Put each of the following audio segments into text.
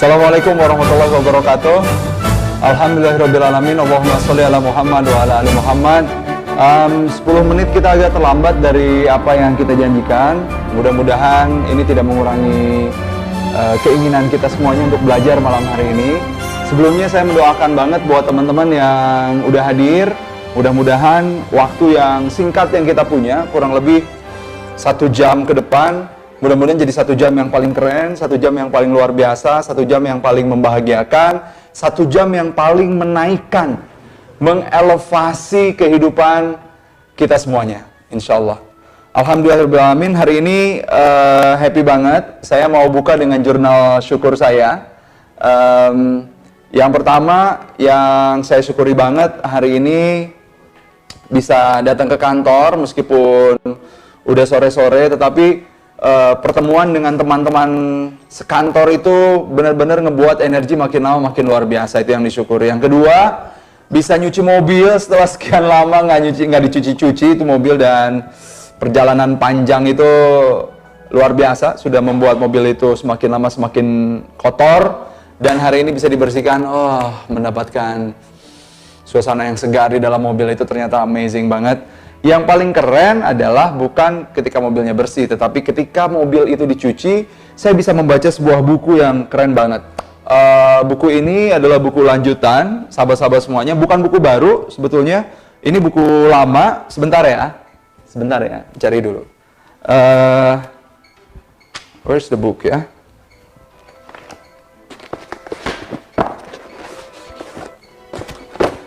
Assalamualaikum warahmatullahi wabarakatuh. Alhamdulillahirrabbilalamin. Allahumma sholli ala Muhammad wa ala ali Muhammad. 10 menit kita agak terlambat dari apa yang kita janjikan. Mudah-mudahan ini tidak mengurangi keinginan kita semuanya untuk belajar malam hari ini. Sebelumnya saya mendoakan banget buat teman-teman yang udah hadir. Mudah-mudahan waktu yang singkat yang kita punya, kurang lebih 1 jam ke depan, mudah-mudahan jadi 1 jam yang paling keren, 1 jam yang paling luar biasa, 1 jam yang paling membahagiakan, 1 jam yang paling menaikkan, mengelevasi kehidupan kita semuanya, insya Allah. Alhamdulillahirrahmanirrahim, hari ini happy banget. Saya mau buka dengan jurnal syukur saya. Yang pertama, yang saya syukuri banget hari ini bisa datang ke kantor meskipun udah sore-sore, tetapi pertemuan dengan teman-teman sekantor itu benar-benar ngebuat energi makin lama makin luar biasa. Itu yang disyukuri. Yang kedua, bisa nyuci mobil setelah sekian lama nggak dicuci-cuci itu mobil, dan perjalanan panjang itu luar biasa, sudah membuat mobil itu semakin lama semakin kotor, dan hari ini bisa dibersihkan. Mendapatkan suasana yang segar di dalam mobil itu ternyata amazing banget. Yang paling keren adalah bukan ketika mobilnya bersih, tetapi ketika mobil itu dicuci, saya bisa membaca sebuah buku yang keren banget. Buku ini adalah buku lanjutan, sahabat-sahabat semuanya. Bukan buku baru sebetulnya, ini buku lama. Sebentar ya, cari dulu. Where's the book ya?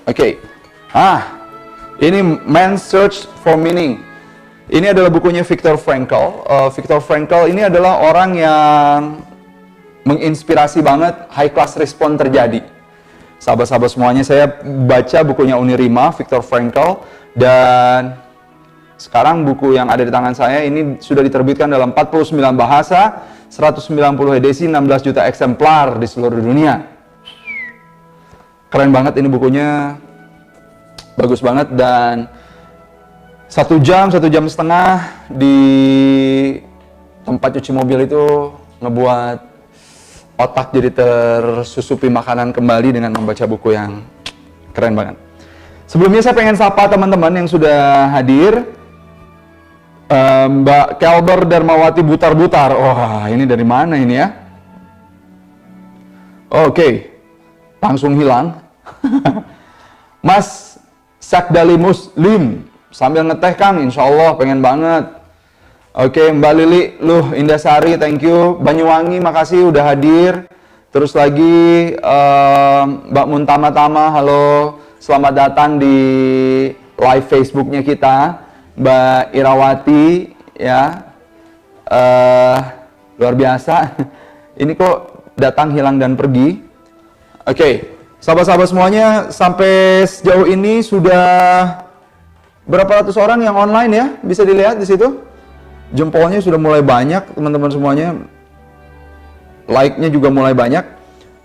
Oke. Ini Man's Search for Meaning. Ini adalah bukunya Viktor Frankl. Viktor Frankl ini adalah orang yang menginspirasi banget. High class response terjadi. Sahabat-sahabat semuanya, saya baca bukunya Unirima, Viktor Frankl, dan sekarang buku yang ada di tangan saya ini sudah diterbitkan dalam 49 bahasa, 190 edisi, 16 juta eksemplar di seluruh dunia. Keren banget ini bukunya, bagus banget, dan 1 jam, 1 jam setengah di tempat cuci mobil itu ngebuat otak jadi tersusupi makanan kembali dengan membaca buku yang keren banget. Sebelumnya saya pengen sapa teman-teman yang sudah hadir. Mbak Kelber Darmawati Butar-Butar. Wah, ini dari mana ini ya? Oke. Langsung hilang. Mas Sakdali Muslim, sambil ngeteh Kang, insya Allah pengen banget. Oke, Mbak Lili Luh Indasari, thank you. Banyuwangi, makasih udah hadir. Terus lagi Mbak Muntama-Tama, halo, selamat datang di live Facebooknya kita. Mbak Irawati, ya, luar biasa. Ini kok datang, hilang, dan pergi. Oke. Sahabat-sahabat semuanya, sampai sejauh ini sudah berapa ratus orang yang online ya? Bisa dilihat di situ. Jempolnya sudah mulai banyak, teman-teman semuanya. Like-nya juga mulai banyak.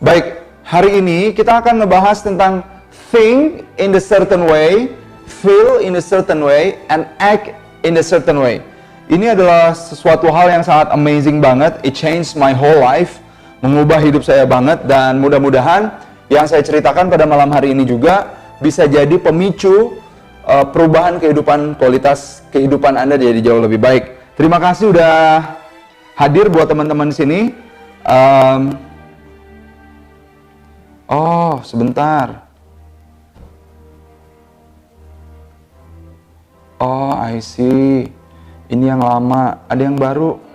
Baik, hari ini kita akan ngebahas tentang think in a certain way, feel in a certain way, and act in a certain way. Ini adalah sesuatu hal yang sangat amazing banget. It changed my whole life. Mengubah hidup saya banget, dan mudah-mudahan yang saya ceritakan pada malam hari ini juga bisa jadi pemicu perubahan kehidupan, kualitas kehidupan Anda jadi jauh lebih baik. Terima kasih udah hadir buat teman-teman di sini. Sebentar. I see. Ini yang lama, ada yang baru.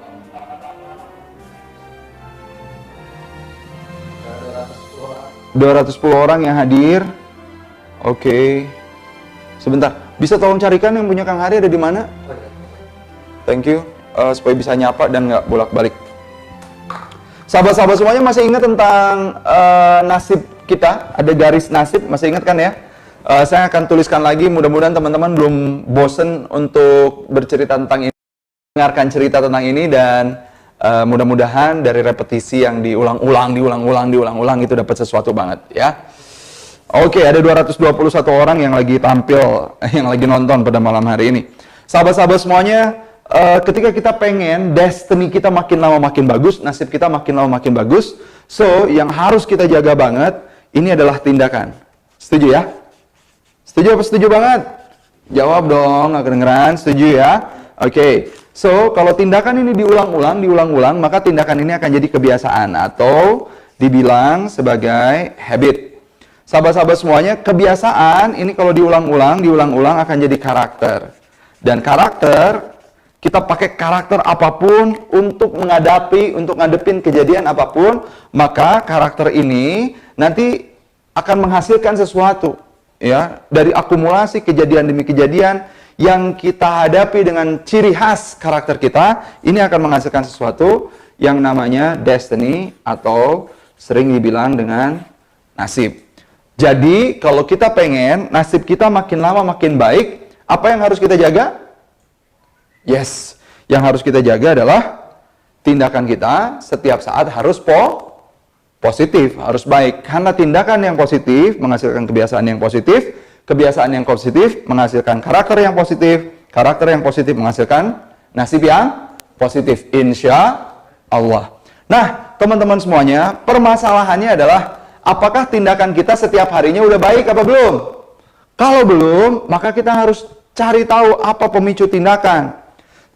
210 orang yang hadir. Oke. Sebentar. Bisa tolong carikan yang punya Kang Hari ada di mana? Thank you. Supaya bisa nyapa dan nggak bolak-balik. Sahabat-sahabat semuanya masih ingat tentang nasib kita? Ada garis nasib, masih ingat kan ya? Saya akan tuliskan lagi. Mudah-mudahan teman-teman belum bosen untuk bercerita tentang ini, dengarkan cerita tentang ini, dan mudah-mudahan dari repetisi yang diulang-ulang itu dapat sesuatu banget ya. Oke, ada 221 orang yang lagi tampil, yang lagi nonton pada malam hari ini. Sahabat-sahabat semuanya, ketika kita pengen destiny kita makin lama makin bagus, nasib kita makin lama makin bagus, so yang harus kita jaga banget, ini adalah tindakan. Setuju ya? Setuju apa setuju banget? Jawab dong, nggak kedengeran. Setuju ya? Oke. So, kalau tindakan ini diulang-ulang, maka tindakan ini akan jadi kebiasaan atau dibilang sebagai habit. Sahabat-sahabat semuanya, kebiasaan ini kalau diulang-ulang akan jadi karakter. Dan karakter, kita pakai karakter apapun untuk ngadepin kejadian apapun, maka karakter ini nanti akan menghasilkan sesuatu. Ya, dari akumulasi kejadian demi kejadian yang kita hadapi dengan ciri khas karakter kita, ini akan menghasilkan sesuatu yang namanya destiny atau sering dibilang dengan nasib. Jadi, kalau kita pengen nasib kita makin lama makin baik, apa yang harus kita jaga? Yes, yang harus kita jaga adalah tindakan kita setiap saat harus positif, harus baik. Karena tindakan yang positif menghasilkan kebiasaan yang positif, kebiasaan yang positif menghasilkan karakter yang positif, karakter yang positif menghasilkan nasib yang positif, insya Allah. Nah, teman-teman semuanya, permasalahannya adalah apakah tindakan kita setiap harinya udah baik apa belum? Kalau belum, maka kita harus cari tahu apa pemicu tindakan.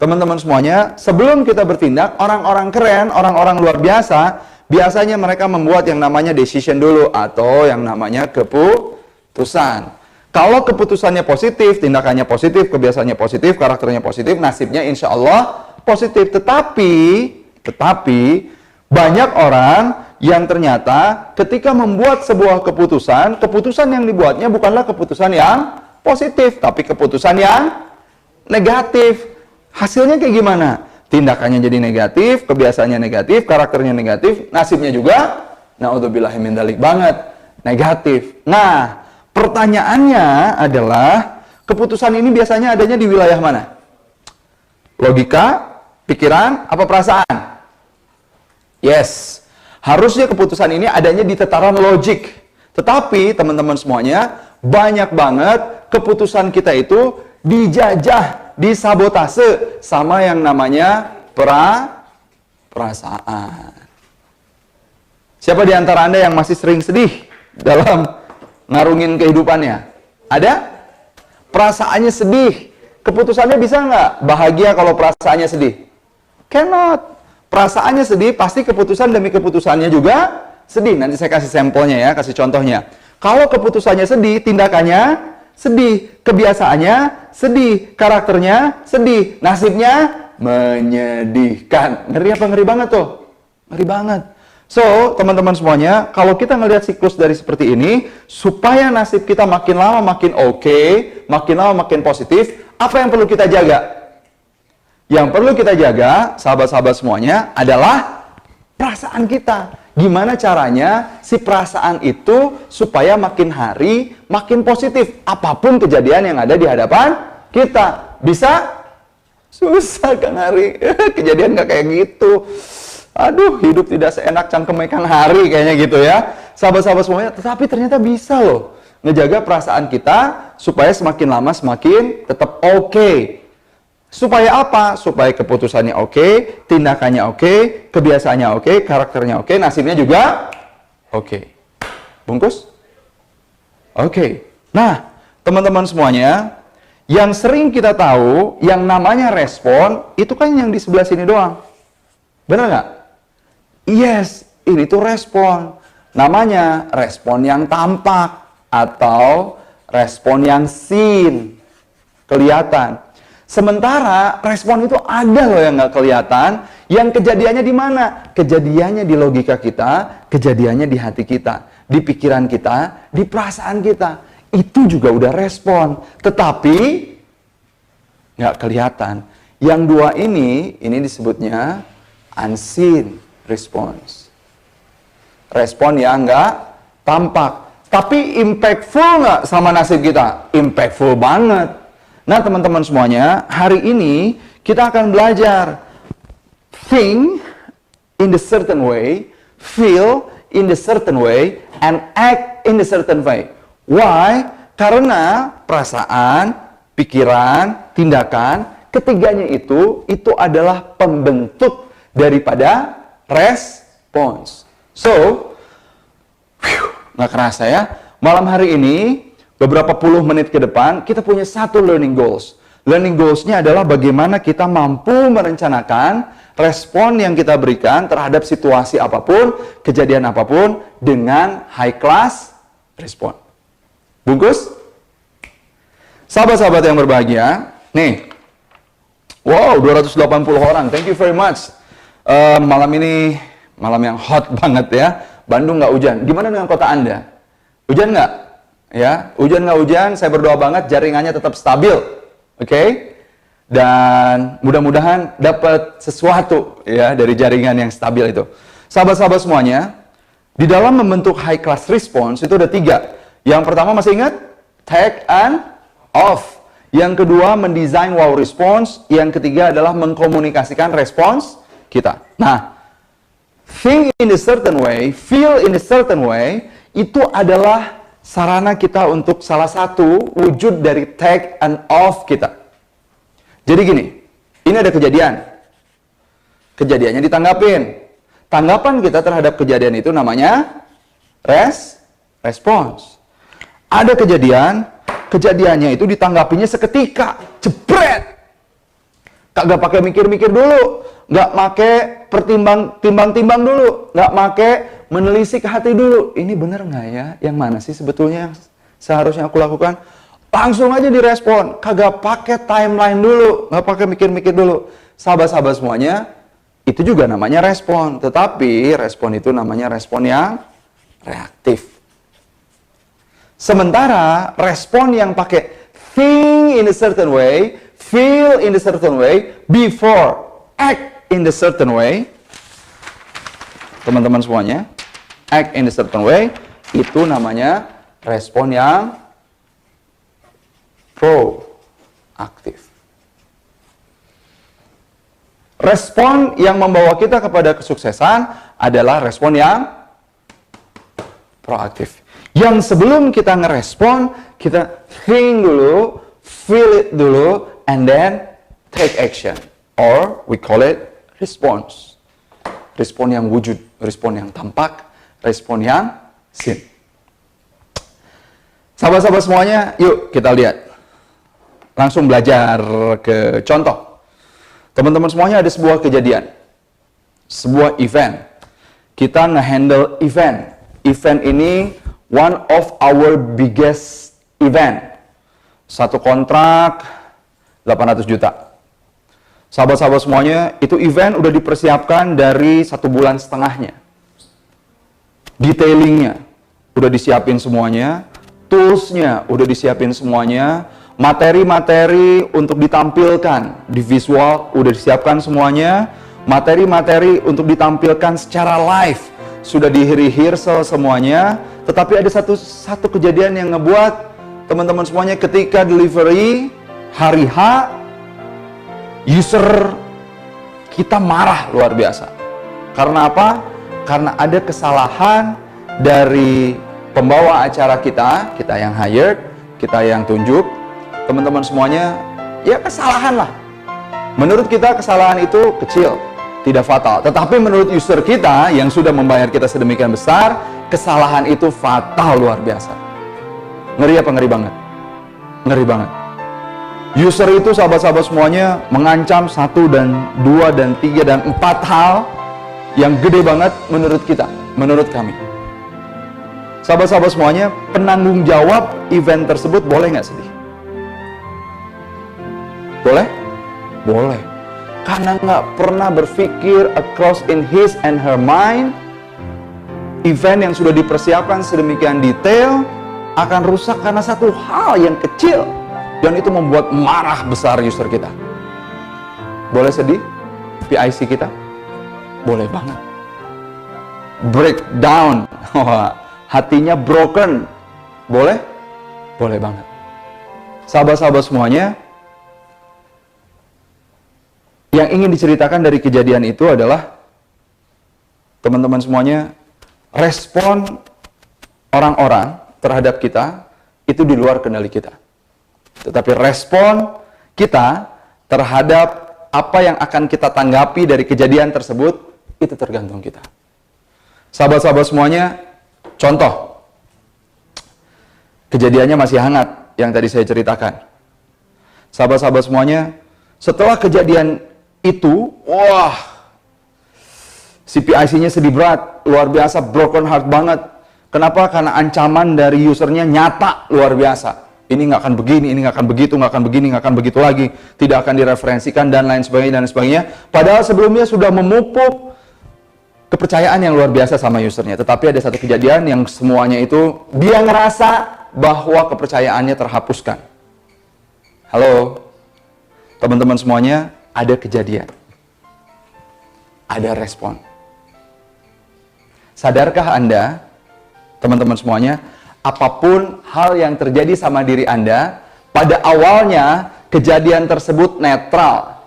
Teman-teman semuanya, sebelum kita bertindak, orang-orang keren, orang-orang luar biasa, biasanya mereka membuat yang namanya decision dulu atau yang namanya keputusan. Kalau keputusannya positif, tindakannya positif, kebiasaannya positif, karakternya positif, nasibnya insya Allah positif. Tetapi banyak orang yang ternyata ketika membuat sebuah keputusan yang dibuatnya bukanlah keputusan yang positif, tapi keputusan yang negatif. Hasilnya kayak gimana? Tindakannya jadi negatif, kebiasaannya negatif, karakternya negatif, nasibnya juga, naudzubillahi min dzalik banget, negatif. Nah, pertanyaannya adalah, keputusan ini biasanya adanya di wilayah mana? Logika, pikiran, apa perasaan? Yes, harusnya keputusan ini adanya di tataran logik. Tetapi, teman-teman semuanya, banyak banget keputusan kita itu dijajah, disabotase sama yang namanya perasaan. Siapa di antara Anda yang masih sering sedih dalam ngarungin kehidupannya? Ada? Perasaannya sedih. Keputusannya bisa nggak bahagia kalau perasaannya sedih? Cannot. Perasaannya sedih, pasti keputusan demi keputusannya juga sedih. Nanti saya kasih sampelnya ya, kasih contohnya. Kalau keputusannya sedih, tindakannya sedih, kebiasaannya sedih, karakternya sedih, nasibnya menyedihkan. Ngeri apa ngeri banget tuh? Ngeri banget. So, teman-teman semuanya, kalau kita ngelihat siklus dari seperti ini, supaya nasib kita makin lama makin oke, makin lama makin positif, apa yang perlu kita jaga? Yang perlu kita jaga, sahabat-sahabat semuanya, adalah perasaan kita. Gimana caranya si perasaan itu supaya makin hari makin positif, apapun kejadian yang ada di hadapan kita. Bisa? Susah Kang Hari. Kejadian nggak kayak gitu. Aduh, hidup tidak seenak cangkem Kang Hari kayaknya gitu ya. Sahabat-sahabat semuanya, tetapi ternyata bisa loh ngejaga perasaan kita supaya semakin lama semakin tetap oke. Supaya apa? Supaya keputusannya oke, tindakannya oke, kebiasaannya oke, karakternya oke, nasibnya juga oke. Bungkus? Oke. Nah, teman-teman semuanya, yang sering kita tahu, yang namanya respon, itu kan yang di sebelah sini doang. Benar nggak? Yes, ini tuh respon. Namanya respon yang tampak atau respon yang seen, kelihatan. Sementara respon itu ada loh yang nggak kelihatan, yang kejadiannya di mana? Kejadiannya di logika kita, kejadiannya di hati kita, di pikiran kita, di perasaan kita. Itu juga udah respon, tetapi nggak kelihatan. Yang dua ini disebutnya unseen response. Respon yang nggak tampak, tapi impactful nggak sama nasib kita? Impactful banget. Nah, teman-teman semuanya, hari ini kita akan belajar think in the certain way, feel in the certain way, and act in the certain way. Why? Karena perasaan, pikiran, tindakan ketiganya itu adalah pembentuk daripada respons. So, nggak kerasa ya, malam hari ini, beberapa puluh menit ke depan, kita punya satu learning goals. Learning goals-nya adalah bagaimana kita mampu merencanakan respon yang kita berikan terhadap situasi apapun, kejadian apapun, dengan high class respon. Bungkus? Sahabat-sahabat yang berbahagia, nih, wow, 280 orang, thank you very much. Malam ini, malam yang hot banget ya, Bandung nggak hujan. Gimana dengan kota Anda? Hujan nggak? Ya, hujan nggak hujan, saya berdoa banget jaringannya tetap stabil. Oke, dan mudah-mudahan dapat sesuatu ya dari jaringan yang stabil itu. Sahabat-sahabat semuanya, di dalam membentuk high class response itu ada 3. Yang pertama masih ingat? Take and off. Yang kedua mendesain wow response. Yang ketiga adalah mengkomunikasikan respons kita. Nah, think in a certain way, feel in a certain way, itu adalah sarana kita untuk salah satu wujud dari take and off kita. Jadi gini, ini ada kejadian. Kejadiannya ditanggapin. Tanggapan kita terhadap kejadian itu namanya respons. Ada kejadian, kejadiannya itu ditanggapinya seketika, jebret. Kagak pakai mikir-mikir dulu, nggak pakai timbang-timbang dulu, nggak pakai menelisik hati dulu. Ini benar nggak ya? Yang mana sih sebetulnya yang seharusnya aku lakukan? Langsung aja direspon, kagak pakai timeline dulu, nggak pakai mikir-mikir dulu. Sahabat-sahabat semuanya, itu juga namanya respon. Tetapi respon itu namanya respon yang reaktif. Sementara respon yang pakai think in a certain way, feel in a certain way, before act in a certain way, teman-teman semuanya, act in a certain way, itu namanya respon yang proaktif. Respon yang membawa kita kepada kesuksesan adalah respon yang proaktif. Yang sebelum kita ngerespon, kita think dulu, feel it dulu, and then take action. Or we call it response. Respon yang wujud, respon yang tampak, respon yang seen. Sahabat-sahabat semuanya, yuk kita lihat. Langsung belajar ke contoh. Teman-teman semuanya ada sebuah kejadian. Sebuah event. Kita nge-handle event. Event ini one of our biggest event. Satu kontrak 800 juta. Sahabat-sahabat semuanya, itu event udah dipersiapkan dari 1,5 bulan. Detailingnya udah disiapin semuanya. Toolsnya udah disiapin semuanya. Materi-materi untuk ditampilkan di visual udah disiapkan semuanya. Materi-materi untuk ditampilkan secara live sudah di-rehearsal semuanya. Tetapi ada satu kejadian yang ngebuat teman-teman semuanya ketika delivery hari H, user kita marah luar biasa. Karena apa? Karena ada kesalahan dari pembawa acara kita yang hired, kita yang tunjuk. Teman-teman semuanya, ya kesalahan lah. Menurut kita kesalahan itu kecil, tidak fatal. Tetapi menurut user kita yang sudah membayar kita sedemikian besar, kesalahan itu fatal luar biasa. Ngeri apa ngeri banget? Ngeri banget. User itu sahabat-sahabat semuanya mengancam 1 dan 2 dan 3 dan 4 hal yang gede banget menurut kita, menurut kami. Sahabat-sahabat semuanya, penanggung jawab event tersebut boleh nggak sedih? Boleh? Boleh. Karena nggak pernah berpikir across in his and her mind, event yang sudah dipersiapkan sedemikian detail akan rusak karena satu hal yang kecil, dan itu membuat marah besar user kita. Boleh sedih? PIC kita? Boleh banget. Breakdown, hatinya broken. Boleh? Boleh banget. Sahabat-sahabat semuanya, yang ingin diceritakan dari kejadian itu adalah, teman-teman semuanya, respon orang-orang terhadap kita itu di luar kendali kita. Tetapi respon kita terhadap apa yang akan kita tanggapi dari kejadian tersebut, itu tergantung kita. Sahabat-sahabat semuanya, contoh, kejadiannya masih hangat yang tadi saya ceritakan. Sahabat-sahabat semuanya, setelah kejadian itu, wah, CPIC-nya sedih berat, luar biasa, broken heart banget. Kenapa? Karena ancaman dari usernya nyata, luar biasa. Ini nggak akan begini, ini nggak akan begitu, nggak akan begini, nggak akan begitu lagi, tidak akan direferensikan, dan lain sebagainya, dan sebagainya. Padahal sebelumnya sudah memupuk kepercayaan yang luar biasa sama usernya. Tetapi ada satu kejadian yang semuanya itu, dia ngerasa bahwa kepercayaannya terhapuskan. Halo, teman-teman semuanya, ada kejadian. Ada respon. Sadarkah Anda, teman-teman semuanya, apapun hal yang terjadi sama diri Anda, pada awalnya kejadian tersebut netral.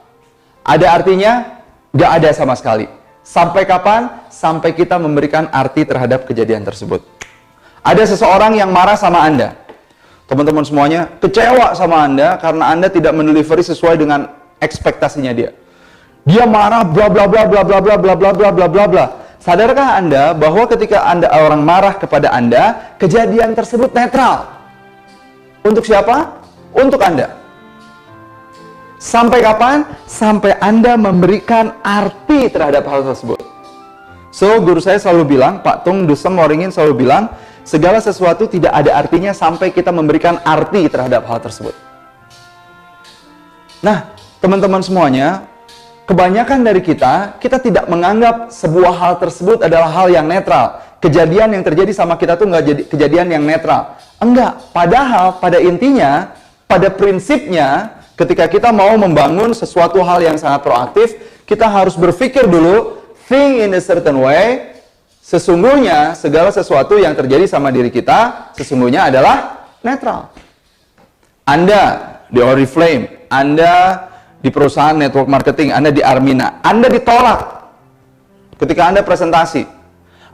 Ada artinya? Gak ada sama sekali. Sampai kapan? Sampai kita memberikan arti terhadap kejadian tersebut. Ada seseorang yang marah sama Anda. Teman-teman semuanya, kecewa sama Anda karena Anda tidak mendelivery sesuai dengan ekspektasinya dia. Dia marah, bla bla bla bla bla bla bla bla bla bla bla bla. Sadarkah Anda bahwa ketika orang marah kepada Anda, kejadian tersebut netral? Untuk siapa? Untuk Anda. Sampai kapan? Sampai Anda memberikan arti terhadap hal tersebut. So, guru saya selalu bilang, Pak Tung Dusem Waringin selalu bilang, segala sesuatu tidak ada artinya sampai kita memberikan arti terhadap hal tersebut. Nah, teman-teman semuanya, kebanyakan dari kita tidak menganggap sebuah hal tersebut adalah hal yang netral. Kejadian yang terjadi sama kita tuh nggak jadi kejadian yang netral. Enggak, padahal pada intinya, pada prinsipnya, ketika kita mau membangun sesuatu hal yang sangat proaktif, kita harus berpikir dulu, think in a certain way. Sesungguhnya segala sesuatu yang terjadi sama diri kita sesungguhnya adalah netral. Anda di Oriflame, Anda di perusahaan network marketing, Anda di Armina, Anda ditolak ketika Anda presentasi,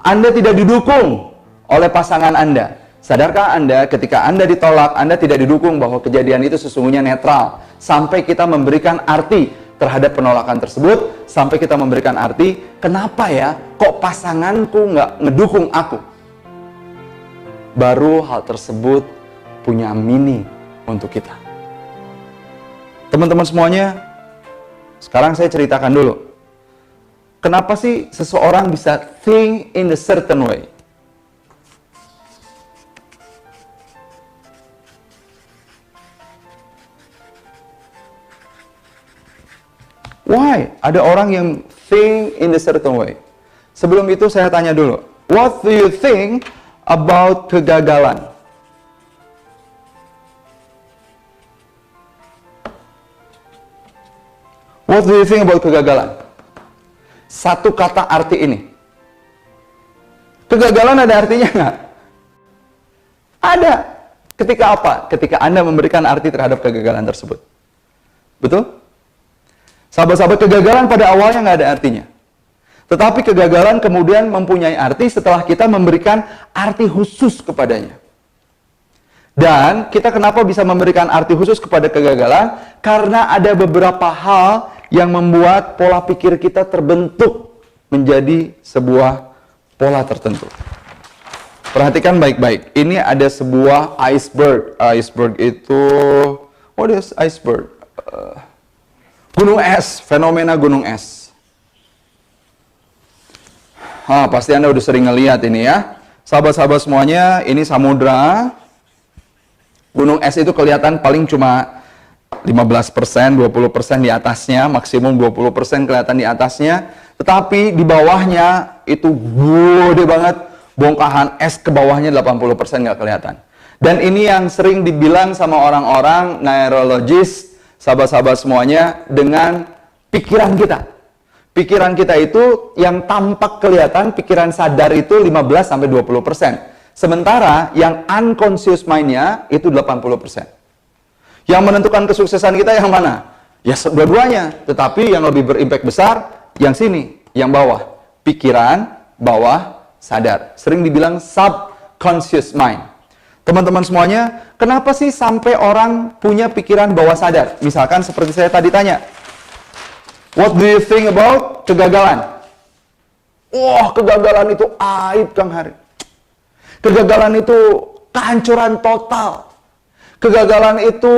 Anda tidak didukung oleh pasangan Anda. Sadarkah Anda ketika Anda ditolak, Anda tidak didukung bahwa kejadian itu sesungguhnya netral, sampai kita memberikan arti terhadap penolakan tersebut, sampai kita memberikan arti, kenapa ya kok pasanganku nggak ngedukung aku? Baru hal tersebut punya meaning untuk kita. Teman-teman semuanya, sekarang saya ceritakan dulu. Kenapa sih seseorang bisa think in a certain way? Why? Ada orang yang think in a certain way. Sebelum itu saya tanya dulu, what do you think about kegagalan? What do you think about kegagalan? Satu kata arti ini. Kegagalan ada artinya nggak? Ada. Ketika apa? Ketika Anda memberikan arti terhadap kegagalan tersebut. Betul? Sahabat-sahabat, kegagalan pada awalnya nggak ada artinya. Tetapi kegagalan kemudian mempunyai arti setelah kita memberikan arti khusus kepadanya. Dan kita kenapa bisa memberikan arti khusus kepada kegagalan? Karena ada beberapa hal yang membuat pola pikir kita terbentuk menjadi sebuah pola tertentu. Perhatikan baik-baik. Ini ada sebuah iceberg. Iceberg itu, what is iceberg? Gunung es, fenomena gunung es. Pasti Anda udah sering ngelihat ini ya. Sahabat-sahabat semuanya, ini samudra. Gunung es itu kelihatan paling cuma 15%, 20% di atasnya, maksimum 20% kelihatan di atasnya. Tetapi di bawahnya itu gede banget, bongkahan es ke bawahnya 80% nggak kelihatan. Dan ini yang sering dibilang sama orang-orang neurologis, sahabat-sahabat semuanya, dengan pikiran kita. Pikiran kita itu yang tampak kelihatan, pikiran sadar itu 15-20%. Sementara yang unconscious mind-nya itu 80%. Yang menentukan kesuksesan kita yang mana? Ya dua-duanya. Tetapi yang lebih berimpact besar, yang sini, yang bawah. Pikiran, bawah, sadar. Sering dibilang subconscious mind. Teman-teman semuanya, kenapa sih sampai orang punya pikiran bawah sadar? Misalkan seperti saya tadi tanya, what do you think about kegagalan? Wah, kegagalan itu aib, Kang Hari. Kegagalan itu kehancuran total. Kegagalan itu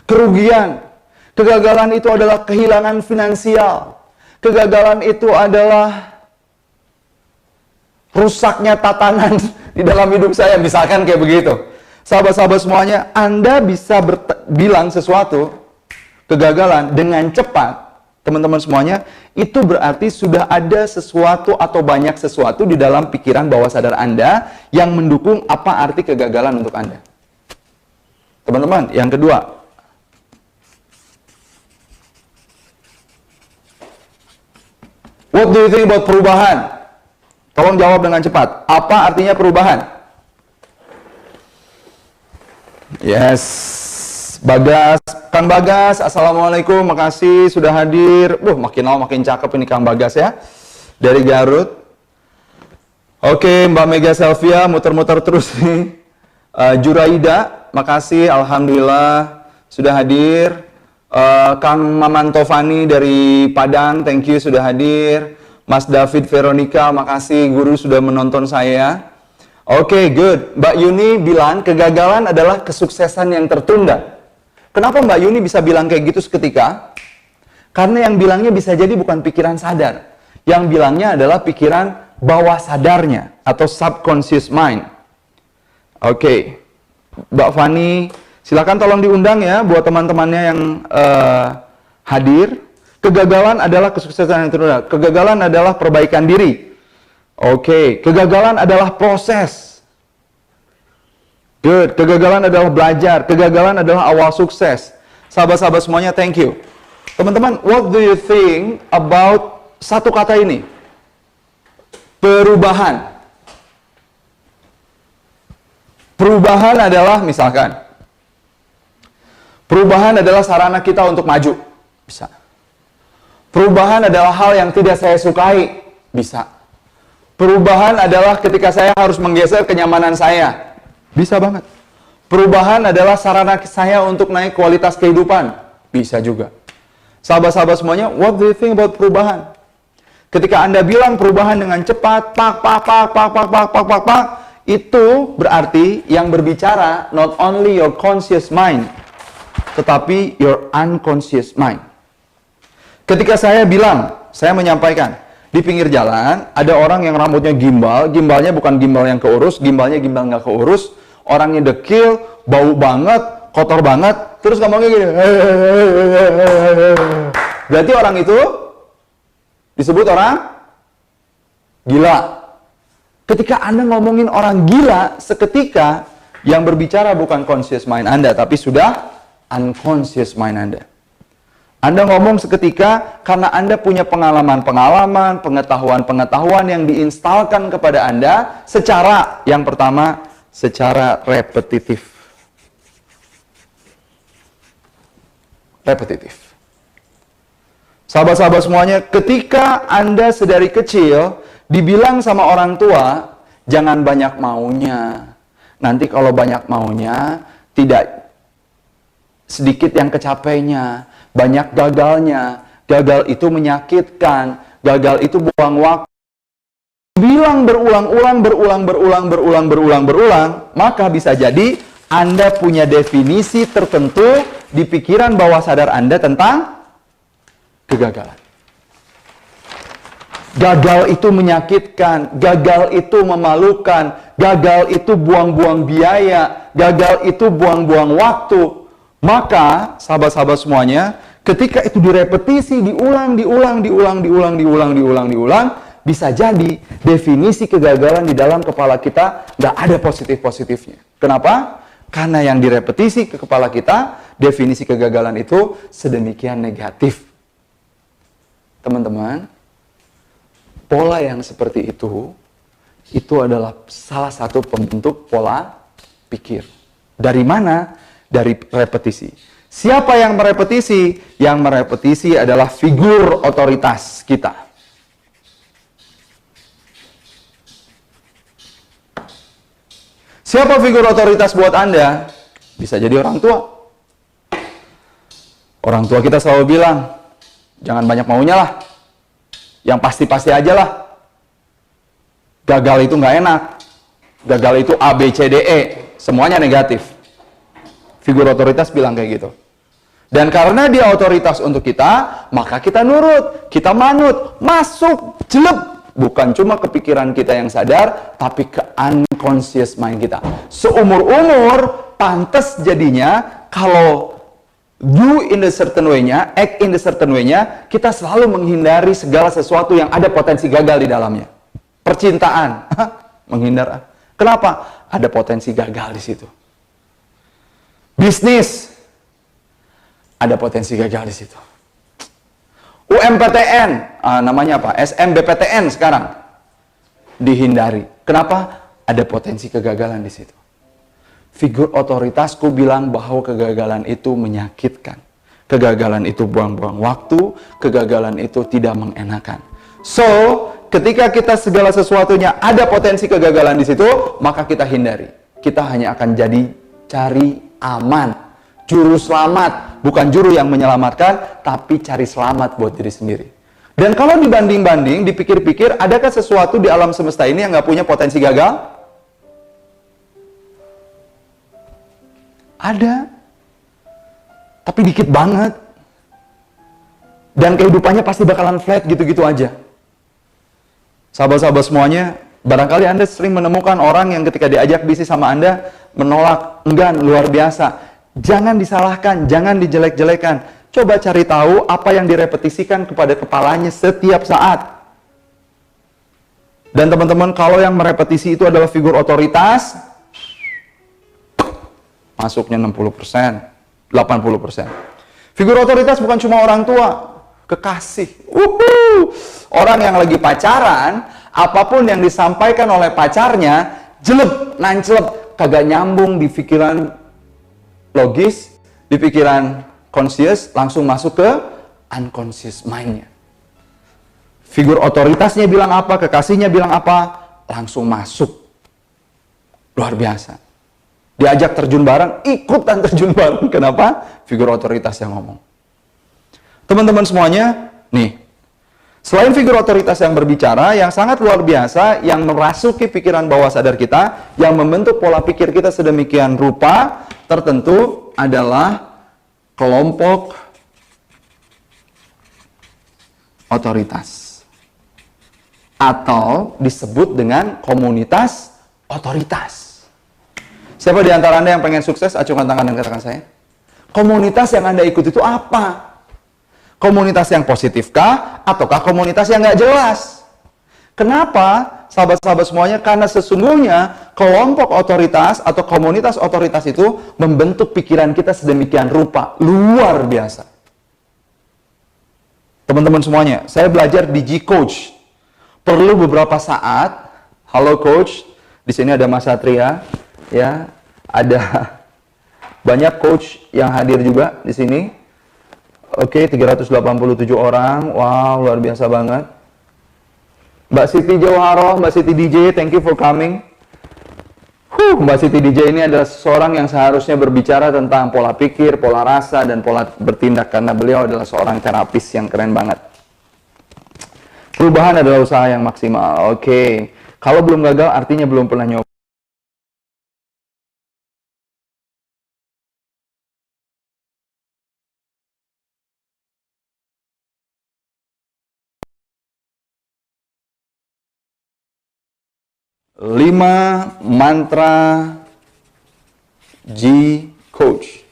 kerugian. Kegagalan itu adalah kehilangan finansial. Kegagalan itu adalah rusaknya tatanan di dalam hidup saya, misalkan kayak begitu. Sahabat-sahabat semuanya, Anda bisa bilang sesuatu kegagalan dengan cepat, teman-teman semuanya, itu berarti sudah ada sesuatu atau banyak sesuatu di dalam pikiran bawah sadar Anda yang mendukung apa arti kegagalan untuk Anda. Teman-teman, yang kedua, what do you think about perubahan? Tolong jawab dengan cepat. Apa artinya perubahan? Yes. Bagas. Kang Bagas, Assalamualaikum. Makasih sudah hadir. Makin lama makin cakep ini Kang Bagas ya. Dari Garut. Oke, Mbak Mega Selvia muter-muter terus nih. Juraida, makasih. Alhamdulillah sudah hadir. Kang Maman Tovani dari Padang, thank you sudah hadir. Mas David Veronica, makasih guru sudah menonton saya. Oke, good. Mbak Yuni bilang kegagalan adalah kesuksesan yang tertunda. Kenapa Mbak Yuni bisa bilang kayak gitu seketika? Karena yang bilangnya bisa jadi bukan pikiran sadar. Yang bilangnya adalah pikiran bawah sadarnya atau subconscious mind. Oke. Mbak Fani, silakan tolong diundang ya buat teman-temannya yang hadir. Kegagalan adalah kesuksesan yang tertunda. Kegagalan adalah perbaikan diri. Oke. Kegagalan adalah proses. Good. Kegagalan adalah belajar. Kegagalan adalah awal sukses. Sahabat-sahabat semuanya, thank you. Teman-teman, what do you think about satu kata ini? Perubahan. Perubahan adalah, misalkan, perubahan adalah sarana kita untuk maju. Bisa. Perubahan adalah hal yang tidak saya sukai. Bisa. Perubahan adalah ketika saya harus menggeser kenyamanan saya. Bisa banget. Perubahan adalah sarana saya untuk naik kualitas kehidupan. Bisa juga. Sahabat-sahabat semuanya, what do you think about perubahan? Ketika Anda bilang perubahan dengan cepat, itu berarti yang berbicara not only your conscious mind, tetapi your unconscious mind. Ketika saya bilang, saya menyampaikan, di pinggir jalan ada orang yang rambutnya gimbal, gimbalnya bukan gimbal yang keurus, gimbalnya gimbal nggak keurus, orangnya dekil, bau banget, kotor banget, terus ngomongnya gini, berarti orang itu disebut orang gila. Ketika Anda ngomongin orang gila, seketika yang berbicara bukan conscious mind Anda, tapi sudah unconscious mind Anda. Anda ngomong seketika karena Anda punya pengalaman-pengalaman, pengetahuan-pengetahuan yang diinstalkan kepada Anda secara, yang pertama, secara repetitif. Repetitif. Sahabat-sahabat semuanya, ketika Anda sedari kecil dibilang sama orang tua, jangan banyak maunya. Nanti kalau banyak maunya, tidak sedikit yang kecapainya. Banyak gagalnya, gagal itu menyakitkan, gagal itu buang waktu. Bilang berulang, maka bisa jadi Anda punya definisi tertentu di pikiran bawah sadar Anda tentang kegagalan. Gagal itu menyakitkan, gagal itu memalukan, gagal itu buang-buang biaya, gagal itu buang-buang waktu. Maka, sahabat-sahabat semuanya, ketika itu direpetisi, diulang, bisa jadi definisi kegagalan di dalam kepala kita nggak ada positif-positifnya. Kenapa? Karena yang direpetisi ke kepala kita, definisi kegagalan itu sedemikian negatif. Teman-teman, pola yang seperti itu adalah salah satu pembentuk pola pikir. Dari mana? Dari repetisi. Siapa yang merepetisi? Yang merepetisi adalah figur otoritas kita. Siapa figur otoritas buat Anda? Bisa jadi orang tua. Orang tua kita selalu bilang, jangan banyak maunya lah. Yang pasti-pasti aja lah. Gagal itu nggak enak. Gagal itu A, B, C, D, E. Semuanya negatif. Figur otoritas bilang kayak gitu. Dan karena dia otoritas untuk kita, maka kita nurut, kita manut, masuk, jelek. Bukan cuma kepikiran kita yang sadar, tapi ke unconscious mind kita. Seumur-umur, pantas jadinya kalau do in the certain way-nya, act in the certain way-nya, kita selalu menghindari segala sesuatu yang ada potensi gagal di dalamnya. Percintaan, menghindar. Kenapa? Ada potensi gagal di situ. Bisnis, ada potensi gagal di situ. UMPTN, namanya apa? SMBPTN sekarang, dihindari. Kenapa? Ada potensi kegagalan di situ. Figur otoritasku bilang bahwa kegagalan itu menyakitkan. Kegagalan itu buang-buang waktu, kegagalan itu tidak mengenakan. So, ketika kita segala sesuatunya ada potensi kegagalan di situ, maka kita hindari. Kita hanya akan jadi cari aman. Juru selamat, bukan juru yang menyelamatkan, tapi cari selamat buat diri sendiri. Dan kalau dibanding-banding, dipikir-pikir, adakah sesuatu di alam semesta ini yang nggak punya potensi gagal? Ada, tapi dikit banget. Dan kehidupannya pasti bakalan flat gitu-gitu aja. Sahabat-sahabat semuanya, barangkali Anda sering menemukan orang yang ketika diajak bisnis sama Anda, menolak, enggan, luar biasa. Jangan disalahkan, jangan dijelek-jelekan. Coba cari tahu apa yang direpetisikan kepada kepalanya setiap saat. Dan teman-teman, kalau yang merepetisi itu adalah figur otoritas, masuknya 60%, 80%. Figur otoritas bukan cuma orang tua, kekasih. Orang yang lagi pacaran, apapun yang disampaikan oleh pacarnya, jelek, nancelep, kagak nyambung di pikiran logis, di pikiran conscious, langsung masuk ke unconscious mind-nya. Figur otoritasnya bilang apa, kekasihnya bilang apa, langsung masuk. Luar biasa. Diajak terjun bareng, ikutan terjun bareng. Kenapa? Figur otoritas yang ngomong. Teman-teman semuanya, nih, selain figur otoritas yang berbicara, yang sangat luar biasa, yang merasuki pikiran bawah sadar kita, yang membentuk pola pikir kita sedemikian rupa, tertentu adalah kelompok otoritas. Atau disebut dengan komunitas otoritas. Siapa di antara Anda yang pengen sukses? Acungkan tangan dan katakan saya. Komunitas yang Anda ikut itu apa? Komunitas yang positifkah? Ataukah komunitas yang nggak jelas? Kenapa? Sahabat-sahabat semuanya, karena sesungguhnya kelompok otoritas atau komunitas otoritas itu membentuk pikiran kita sedemikian rupa. Luar biasa. Teman-teman semuanya, saya belajar di G-Coach. Perlu beberapa saat. Halo Coach, di sini ada Mas Satria. Ya, ada banyak coach yang hadir juga di sini. Oke, 387 orang. Wow, luar biasa banget. Mbak Siti Jauharoh, Mbak Siti DJ, thank you for coming. Mbak Siti DJ ini adalah seseorang yang seharusnya berbicara tentang pola pikir, pola rasa, dan pola bertindak. Karena beliau adalah seorang terapis yang keren banget. Perubahan adalah usaha yang maksimal. Oke, kalau belum gagal artinya belum pernah nyoba. Lima mantra G-Coach.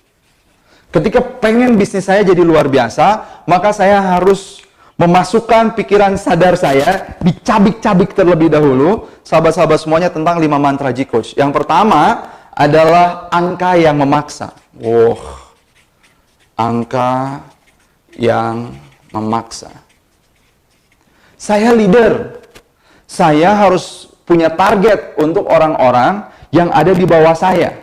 Ketika pengen bisnis saya jadi luar biasa, maka saya harus memasukkan pikiran sadar saya, dicabik-cabik terlebih dahulu, sahabat-sahabat semuanya, tentang 5 mantra G-Coach. Yang pertama adalah angka yang memaksa. Angka yang memaksa. Saya leader. Saya harus punya target untuk orang-orang yang ada di bawah saya.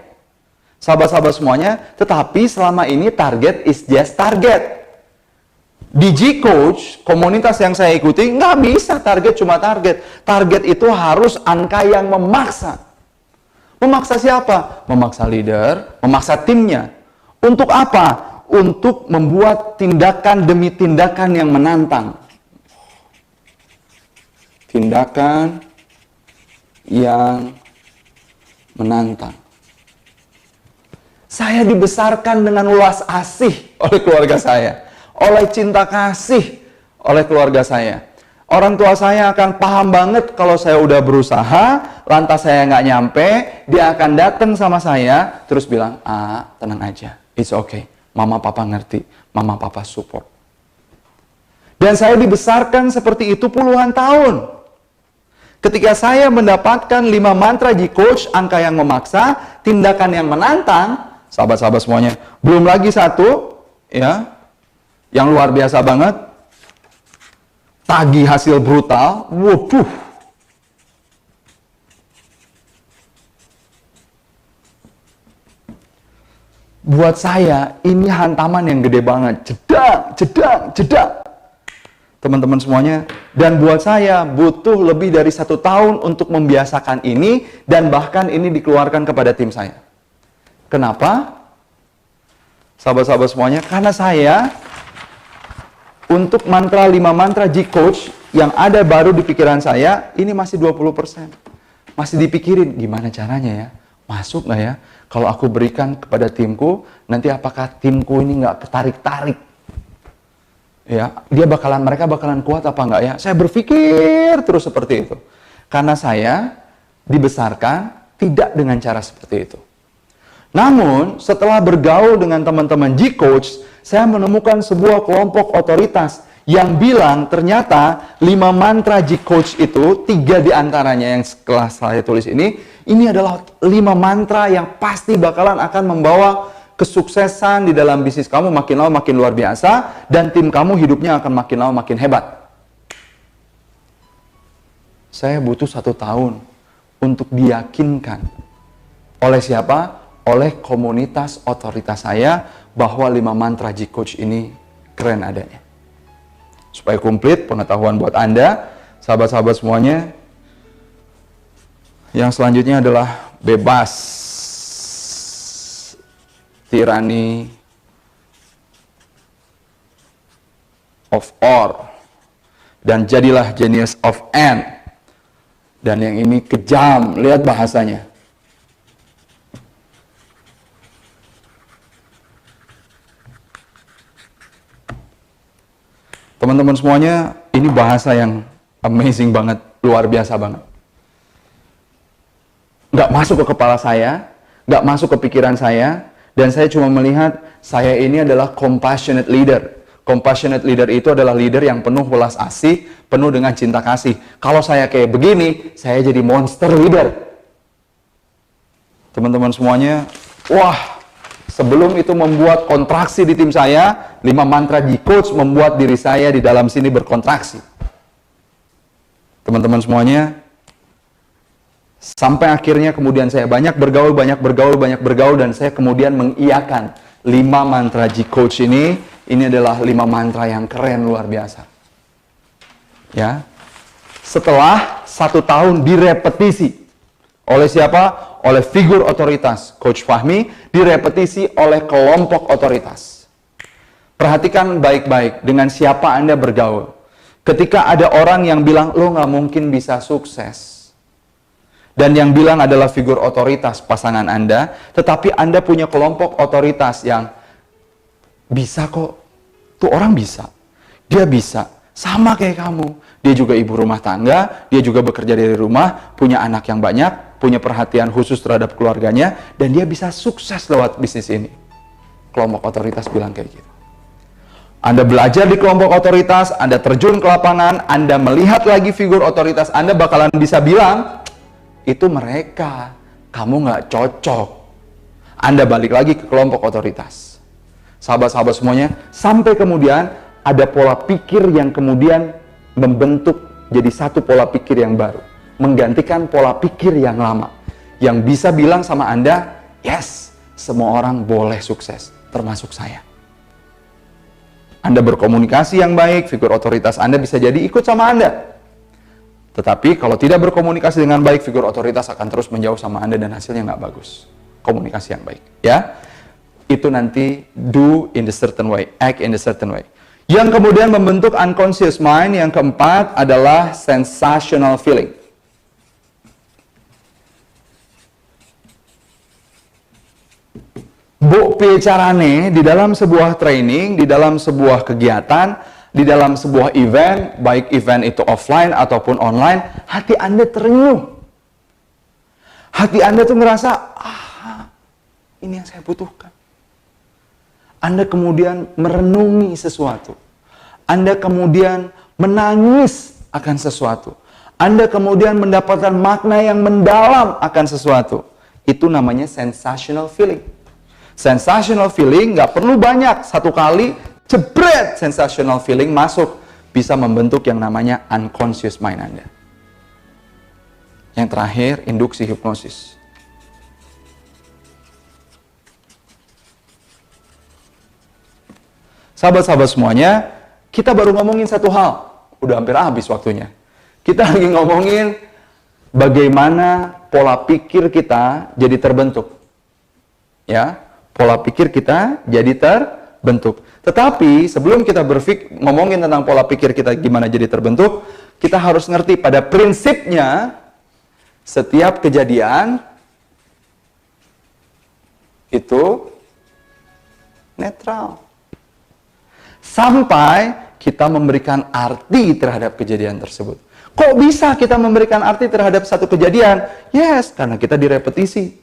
Sahabat-sahabat semuanya, tetapi selama ini target is just target. Di G-Coach, komunitas yang saya ikuti, nggak bisa target cuma target. Target itu harus angka yang memaksa. Memaksa siapa? Memaksa leader, memaksa timnya. Untuk apa? Untuk membuat tindakan demi tindakan yang menantang. Tindakan yang menantang. Saya dibesarkan dengan ulas asih oleh keluarga saya, oleh cinta kasih oleh keluarga saya. Orang tua saya akan paham banget kalau saya udah berusaha, lantas saya nggak nyampe, dia akan datang sama saya, terus bilang, tenang aja, it's okay, mama papa ngerti, mama papa support. Dan saya dibesarkan seperti itu puluhan tahun. Ketika saya mendapatkan 5 mantra G-Coach, angka yang memaksa, tindakan yang menantang, sahabat-sahabat semuanya, belum lagi satu, ya, yang luar biasa banget, tagih hasil brutal, waduh. Buat saya, ini hantaman yang gede banget, jedak. Teman-teman semuanya, dan buat saya butuh lebih dari 1 tahun untuk membiasakan ini, dan bahkan ini dikeluarkan kepada tim saya. Kenapa? Sahabat-sahabat semuanya, karena saya untuk mantra 5 mantra G-Coach yang ada baru di pikiran saya, ini masih 20%. Masih dipikirin, gimana caranya ya? Masuk nggak ya? Kalau aku berikan kepada timku, nanti apakah timku ini nggak ketarik-tarik? Ya, mereka bakalan kuat apa enggak ya? Saya berpikir terus seperti itu. Karena saya dibesarkan tidak dengan cara seperti itu. Namun, setelah bergaul dengan teman-teman G-Coach, saya menemukan sebuah kelompok otoritas yang bilang ternyata 5 mantra G-Coach itu, 3 diantaranya yang setelah saya tulis ini adalah 5 mantra yang pasti bakalan akan membawa kesuksesan di dalam bisnis kamu makin lama makin luar biasa, dan tim kamu hidupnya akan makin lama makin hebat. Saya butuh 1 tahun untuk diyakinkan. Oleh siapa? Oleh komunitas otoritas saya bahwa 5 mantra G-Coach ini keren adanya. Supaya komplit pengetahuan buat Anda, sahabat-sahabat semuanya, yang selanjutnya adalah bebas tirani of or, dan jadilah genius of N. Dan yang ini kejam, lihat bahasanya. Teman-teman semuanya, ini bahasa yang amazing banget, luar biasa banget. Nggak masuk ke kepala saya, nggak masuk ke pikiran saya, dan saya cuma melihat saya ini adalah compassionate leader. Compassionate leader itu adalah leader yang penuh welas asih, penuh dengan cinta kasih. Kalau saya kayak begini, saya jadi monster leader. Teman-teman semuanya, wah, sebelum itu membuat kontraksi di tim saya, 5 mantra G-Coach membuat diri saya di dalam sini berkontraksi. Teman-teman semuanya, sampai akhirnya kemudian saya banyak bergaul, dan saya kemudian mengiyakan 5 mantra G-Coach ini adalah 5 mantra yang keren luar biasa. Ya. Setelah 1 tahun direpetisi oleh siapa? Oleh figur otoritas, Coach Fahmi, direpetisi oleh kelompok otoritas. Perhatikan baik-baik dengan siapa Anda bergaul. Ketika ada orang yang bilang, lo nggak mungkin bisa sukses, dan yang bilang adalah figur otoritas pasangan Anda, tetapi Anda punya kelompok otoritas yang bisa kok, tuh orang bisa, dia bisa, sama kayak kamu, dia juga ibu rumah tangga, dia juga bekerja dari rumah, punya anak yang banyak, punya perhatian khusus terhadap keluarganya, dan dia bisa sukses lewat bisnis ini. Kelompok otoritas bilang kayak gitu. Anda belajar di kelompok otoritas, Anda terjun ke lapangan, Anda melihat lagi figur otoritas, Anda bakalan bisa bilang, itu mereka, kamu nggak cocok. Anda balik lagi ke kelompok otoritas. Sahabat-sahabat semuanya, sampai kemudian ada pola pikir yang kemudian membentuk jadi satu pola pikir yang baru, menggantikan pola pikir yang lama, yang bisa bilang sama Anda, yes, semua orang boleh sukses, termasuk saya. Anda berkomunikasi yang baik, figur otoritas Anda bisa jadi ikut sama Anda. Tetapi kalau tidak berkomunikasi dengan baik, figur otoritas akan terus menjauh sama Anda dan hasilnya nggak bagus. Komunikasi yang baik, ya. Itu nanti do in the certain way, act in the certain way. Yang kemudian membentuk unconscious mind, yang keempat adalah sensational feeling. Bu, carane di dalam sebuah training, di dalam sebuah kegiatan, di dalam sebuah event, baik event itu offline ataupun online, hati Anda terenyuh. Hati Anda tuh ngerasa, ini yang saya butuhkan. Anda kemudian merenungi sesuatu. Anda kemudian menangis akan sesuatu. Anda kemudian mendapatkan makna yang mendalam akan sesuatu. Itu namanya sensational feeling. Sensational feeling nggak perlu banyak. Satu kali, jebret sensational feeling masuk. Bisa membentuk yang namanya unconscious mind Anda. Yang terakhir, induksi hipnosis. Sahabat-sahabat semuanya, kita baru ngomongin satu hal. Udah hampir habis waktunya. Kita lagi ngomongin bagaimana pola pikir kita jadi terbentuk. Ya, pola pikir kita jadi terbentuk. Tetapi sebelum kita ngomongin tentang pola pikir kita gimana jadi terbentuk, kita harus ngerti pada prinsipnya setiap kejadian itu netral. Sampai kita memberikan arti terhadap kejadian tersebut. Kok bisa kita memberikan arti terhadap satu kejadian? Yes, karena kita direpetisi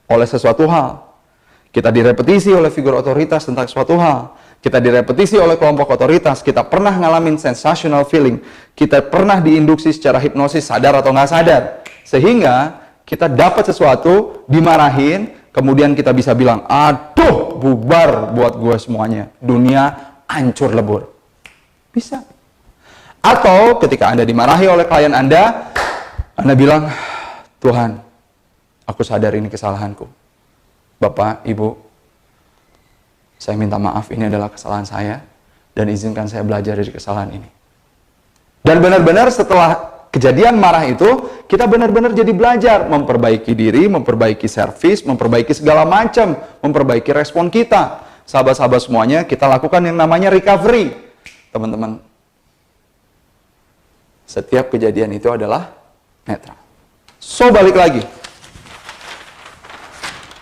oleh sesuatu hal. Kita direpetisi oleh figur otoritas tentang suatu hal. Kita direpetisi oleh kelompok otoritas. Kita pernah ngalamin sensational feeling. Kita pernah diinduksi secara hipnosis, sadar atau nggak sadar. Sehingga kita dapat sesuatu, dimarahin, kemudian kita bisa bilang, aduh, bubar buat gue semuanya. Dunia hancur lebur. Bisa. Atau ketika Anda dimarahi oleh klien Anda bilang, Tuhan, aku sadar ini kesalahanku. Bapak, Ibu, saya minta maaf, ini adalah kesalahan saya, dan izinkan saya belajar dari kesalahan ini. Dan benar-benar setelah kejadian marah itu, kita benar-benar jadi belajar, memperbaiki diri, memperbaiki servis, memperbaiki segala macam, memperbaiki respon kita. Sahabat-sahabat semuanya, kita lakukan yang namanya recovery. Teman-teman, setiap kejadian itu adalah netral. So, balik lagi.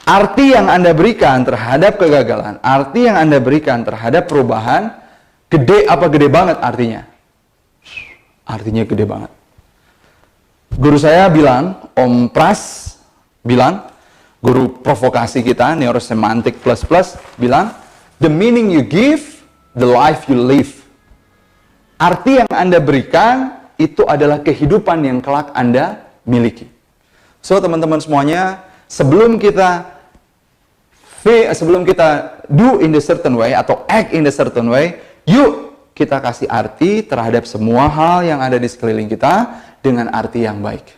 Arti yang Anda berikan terhadap kegagalan, arti yang Anda berikan terhadap perubahan, gede apa gede banget artinya? Artinya gede banget. Guru saya bilang, Om Pras bilang, guru provokasi kita, Neurosemantik Plus bilang, the meaning you give, the life you live. Arti yang Anda berikan, itu adalah kehidupan yang kelak Anda miliki. So, teman-teman semuanya, sebelum kita do in the certain way atau act in the certain way, yuk kita kasih arti terhadap semua hal yang ada di sekeliling kita dengan arti yang baik.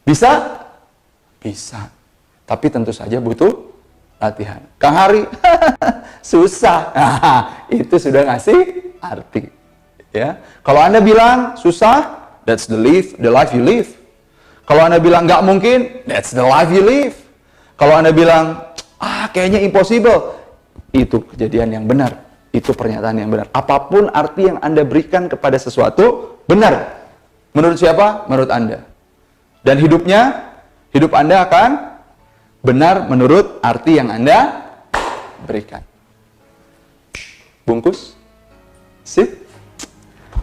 Bisa? Bisa. Tapi tentu saja butuh latihan. Kang Hari, susah. Nah, itu sudah ngasih arti. Ya. Kalau Anda bilang susah, that's the life you live. Kalau Anda bilang nggak mungkin, that's the life you live. Kalau Anda bilang, kayaknya impossible, itu kejadian yang benar. Itu pernyataan yang benar. Apapun arti yang Anda berikan kepada sesuatu, benar. Menurut siapa? Menurut Anda. Dan hidup Anda akan benar menurut arti yang Anda berikan. Bungkus? Sip?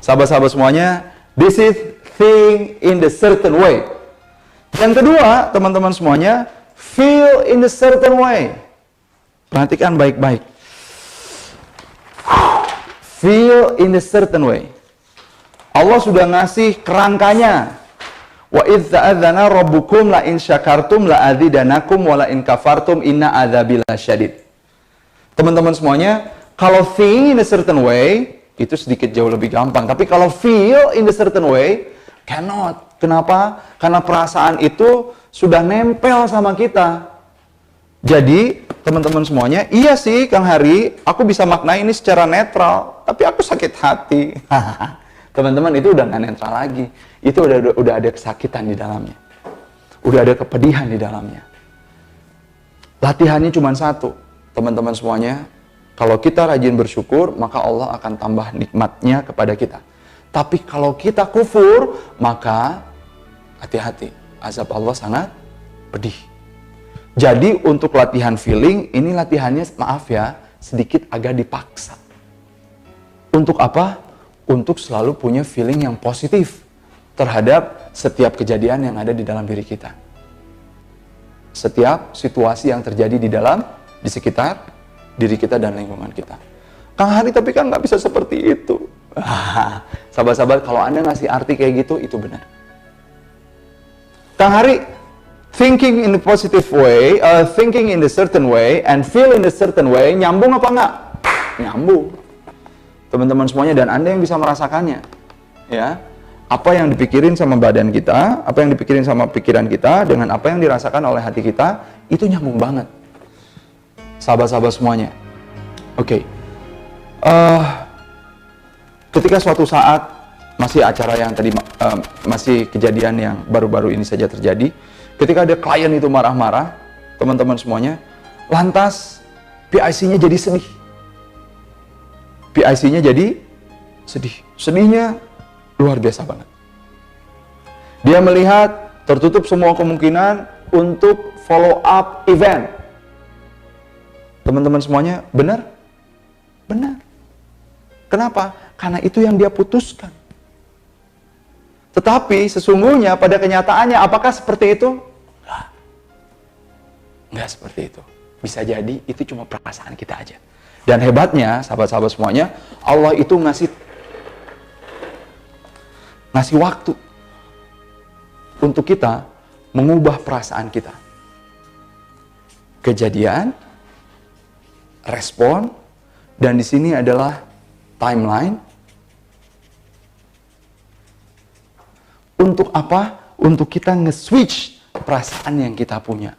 Sahabat-sahabat semuanya, this is think in the certain way. Yang kedua, teman-teman semuanya, feel in the certain way. Perhatikan baik-baik. Feel in the certain way. Allah sudah ngasih kerangkanya. Wa idz ta'adzana rabbukum la in syakartum la adzidanakum wa la in kafartum inna adzabi lasyadid. Teman-teman semuanya, kalau think in a certain way itu sedikit jauh lebih gampang, tapi kalau feel in a certain way cannot. Kenapa? Karena perasaan itu sudah nempel sama kita. Jadi, teman-teman semuanya, iya sih Kang Hari, aku bisa maknai ini secara netral, tapi aku sakit hati. Teman-teman, itu udah nggak netral lagi. Itu udah ada kesakitan di dalamnya. Udah ada kepedihan di dalamnya. Latihannya cuma satu, teman-teman semuanya. Kalau kita rajin bersyukur, maka Allah akan tambah nikmatnya kepada kita. Tapi kalau kita kufur, maka hati-hati, azab Allah sangat pedih. Jadi untuk latihan feeling, ini latihannya, maaf ya, sedikit agak dipaksa. Untuk apa? Untuk selalu punya feeling yang positif terhadap setiap kejadian yang ada di dalam diri kita. Setiap situasi yang terjadi di sekitar diri kita dan lingkungan kita. Kang Hari, tapi kan nggak bisa seperti itu. Sahabat-sahabat, kalau Anda ngasih arti kayak gitu, itu benar. Kang Hari, thinking in the positive way, thinking in the certain way, and feel in the certain way, nyambung apa nggak? Nyambung. Teman-teman semuanya, dan Anda yang bisa merasakannya. Ya, apa yang dipikirin sama badan kita, apa yang dipikirin sama pikiran kita, dengan apa yang dirasakan oleh hati kita, itu nyambung banget. Sahabat-sahabat semuanya. Oke. Ketika suatu saat, masih acara yang tadi, masih kejadian yang baru-baru ini saja terjadi, ketika ada klien itu marah-marah, teman-teman semuanya, lantas PIC-nya jadi sedih. PIC-nya jadi sedih. Sedihnya luar biasa banget. Dia melihat tertutup semua kemungkinan untuk follow up event. Teman-teman semuanya, benar? Benar. Kenapa? Karena itu yang dia putuskan. Tetapi sesungguhnya pada kenyataannya apakah seperti itu? Enggak seperti itu. Bisa jadi itu cuma perasaan kita aja. Dan hebatnya, sahabat-sahabat semuanya, Allah itu ngasih waktu untuk kita mengubah perasaan kita. Kejadian, respon, dan di sini adalah timeline. Untuk apa? Untuk kita nge-switch perasaan yang kita punya.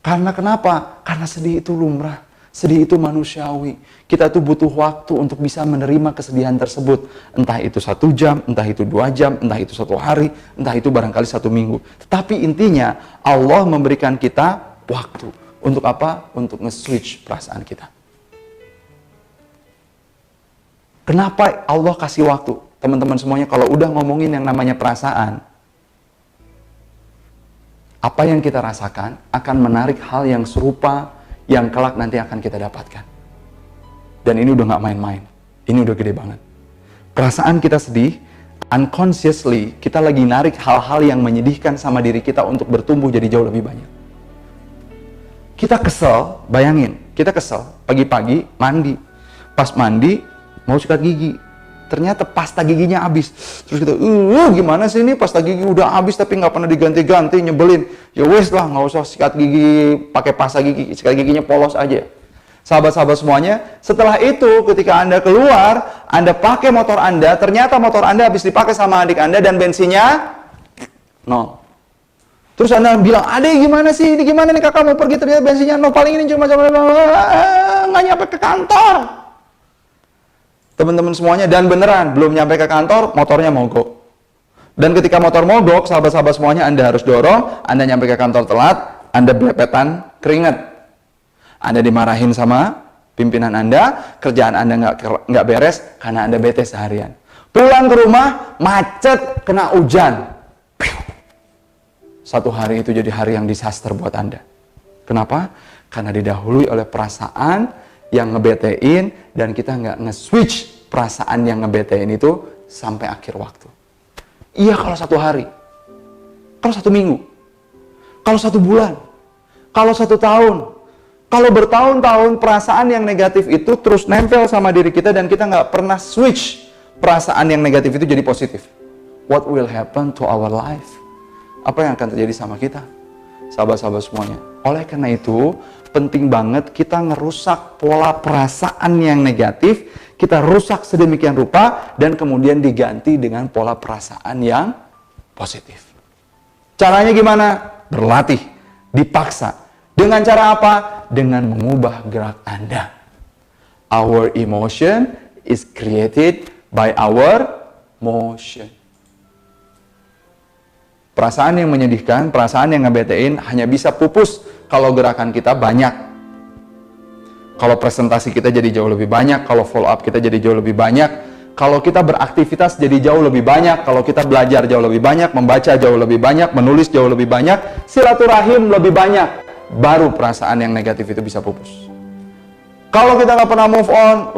Karena kenapa? Karena sedih itu lumrah. Sedih itu manusiawi. Kita tuh butuh waktu untuk bisa menerima kesedihan tersebut. Entah itu 1 jam, entah itu 2 jam, entah itu 1 hari, entah itu barangkali 1 minggu. Tetapi intinya, Allah memberikan kita waktu. Untuk apa? Untuk nge-switch perasaan kita. Kenapa Allah kasih waktu? Teman-teman semuanya, kalau udah ngomongin yang namanya perasaan, apa yang kita rasakan akan menarik hal yang serupa yang kelak nanti akan kita dapatkan. Dan ini udah nggak main-main. Ini udah gede banget. Perasaan kita sedih, unconsciously kita lagi narik hal-hal yang menyedihkan sama diri kita untuk bertumbuh jadi jauh lebih banyak. Kita kesel, bayangin, kita kesel, pagi-pagi mandi. Pas mandi, mau sikat gigi. Ternyata pasta giginya habis. Terus kita, gimana sih ini pasta gigi udah habis tapi nggak pernah diganti-ganti, nyebelin. Ya wes lah, nggak usah sikat gigi pakai pasta gigi, sikat giginya polos aja. Sahabat-sahabat semuanya, setelah itu ketika Anda keluar, Anda pakai motor Anda, ternyata motor Anda habis dipakai sama adik Anda dan bensinnya 0. Terus Anda bilang, adek gimana sih, ini gimana nih kakak mau pergi, ternyata bensinnya 0, paling ini cuma nggak nyampe ke kantor. Teman-teman semuanya, dan beneran belum nyampe ke kantor, motornya mogok. Dan ketika motor mogok, sahabat-sahabat semuanya, Anda harus dorong. Anda nyampe ke kantor telat, Anda belepetan keringat. Anda dimarahin sama pimpinan Anda, kerjaan Anda nggak beres karena Anda bete seharian. Pulang ke rumah, macet, kena hujan. 1 hari itu jadi hari yang disaster buat Anda. Kenapa? Karena didahului oleh perasaan yang ngebetein, dan kita nggak nge-switch perasaan yang ngebetein itu sampai akhir waktu. Iya kalau 1 hari, kalau 1 minggu, kalau 1 bulan, kalau 1 tahun, kalau bertahun-tahun perasaan yang negatif itu terus nempel sama diri kita dan kita nggak pernah switch perasaan yang negatif itu jadi positif. What will happen to our life? Apa yang akan terjadi sama kita? Sahabat-sahabat semuanya. Oleh karena itu, penting banget kita ngerusak pola perasaan yang negatif, kita rusak sedemikian rupa, dan kemudian diganti dengan pola perasaan yang positif. Caranya gimana? Berlatih, dipaksa. Dengan cara apa? Dengan mengubah gerak Anda. Our emotion is created by our motion. Perasaan yang menyedihkan, perasaan yang ngebetein hanya bisa pupus kalau gerakan kita banyak. Kalau presentasi kita jadi jauh lebih banyak, kalau follow up kita jadi jauh lebih banyak, kalau kita beraktivitas jadi jauh lebih banyak, kalau kita belajar jauh lebih banyak, membaca jauh lebih banyak, menulis jauh lebih banyak, silaturahim lebih banyak, baru perasaan yang negatif itu bisa pupus. Kalau kita nggak pernah move on,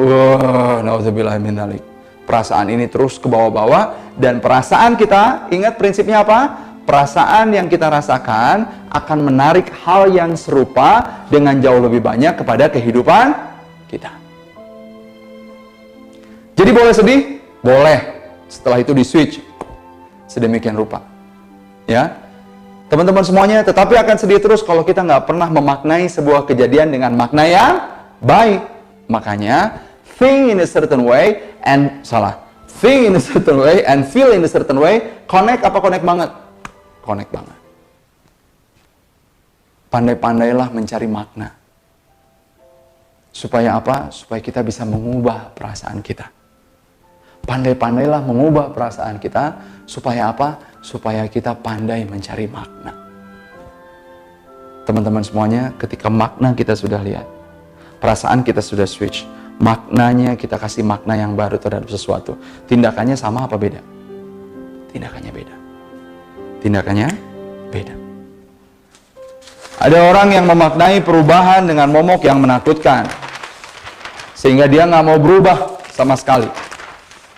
na'udzubillah min dzalik. Perasaan ini terus ke bawah-bawah, dan perasaan kita, ingat prinsipnya apa? Perasaan yang kita rasakan akan menarik hal yang serupa dengan jauh lebih banyak kepada kehidupan kita. Jadi boleh sedih? Boleh. Setelah itu di switch sedemikian rupa. Ya, teman-teman semuanya, tetapi akan sedih terus kalau kita nggak pernah memaknai sebuah kejadian dengan makna yang baik. Makanya think in a certain way and think in a certain way and feel in a certain way. Connect apa connect banget? Connect banget. Pandai-pandailah mencari makna. Supaya apa? Supaya kita bisa mengubah perasaan kita. Pandai-pandailah mengubah perasaan kita. Supaya apa? Supaya kita pandai mencari makna. Teman-teman semuanya, ketika makna kita sudah lihat, perasaan kita sudah switch, maknanya kita kasih makna yang baru terhadap sesuatu. Tindakannya sama apa beda? Tindakannya beda. Tindakannya beda. Ada orang yang memaknai perubahan dengan momok yang menakutkan, sehingga dia nggak mau berubah sama sekali.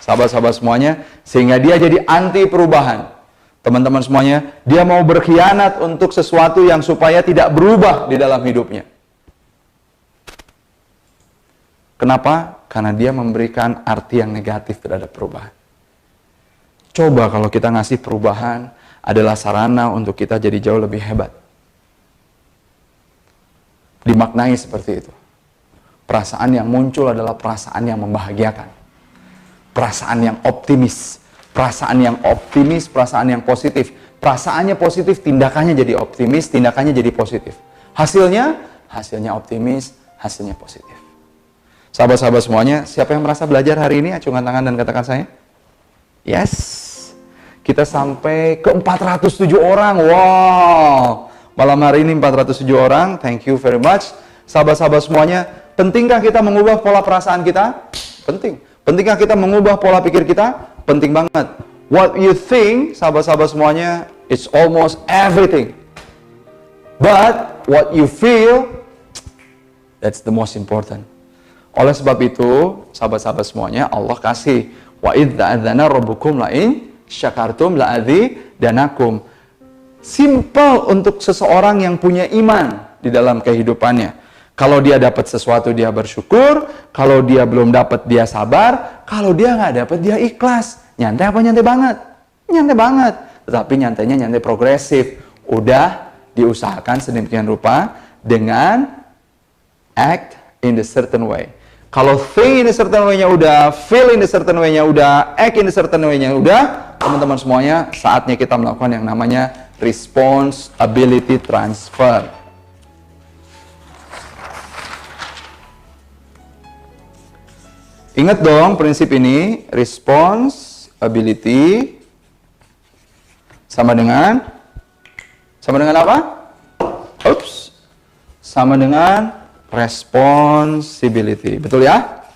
Sahabat-sahabat semuanya, sehingga dia jadi anti perubahan. Teman-teman semuanya, dia mau berkhianat untuk sesuatu yang supaya tidak berubah di dalam hidupnya. Kenapa? Karena dia memberikan arti yang negatif terhadap perubahan. Coba kalau kita ngasih perubahan adalah sarana untuk kita jadi jauh lebih hebat. Dimaknai seperti itu. Perasaan yang muncul adalah perasaan yang membahagiakan. Perasaan yang optimis. Perasaan yang optimis, perasaan yang positif. Perasaannya positif, tindakannya jadi optimis, tindakannya jadi positif. Hasilnya optimis, hasilnya positif. Sahabat-sahabat semuanya, siapa yang merasa belajar hari ini? Acungkan tangan dan katakan saya. Yes. Kita sampai ke 407 orang. Wow. Malam hari ini 407 orang. Thank you very much. Sahabat-sahabat semuanya, pentingkah kita mengubah pola perasaan kita? Penting. Pentingkah kita mengubah pola pikir kita? Penting banget. What you think, sahabat-sahabat semuanya, it's almost everything. But what you feel, that's the most important. Oleh sebab itu, sahabat-sahabat semuanya, Allah kasih wa idz ta'adzana rabbukum la'in syakartum la'adzidanakum. Simple untuk seseorang yang punya iman di dalam kehidupannya. Kalau dia dapat sesuatu dia bersyukur, kalau dia belum dapat dia sabar, kalau dia nggak dapat dia ikhlas. Nyantai apa nyantai banget? Nyantai banget. Tetapi nyantainya nyantai progresif. Udah diusahakan sedemikian rupa dengan act in the certain way. Kalau think in a certain way-nya udah, feel in a certain way-nya udah, act in a certain way-nya udah, teman-teman semuanya, saatnya kita melakukan yang namanya responsibility transfer. Ingat dong prinsip ini, responsibility sama dengan apa? Oops. Sama dengan responsibility. Betul ya?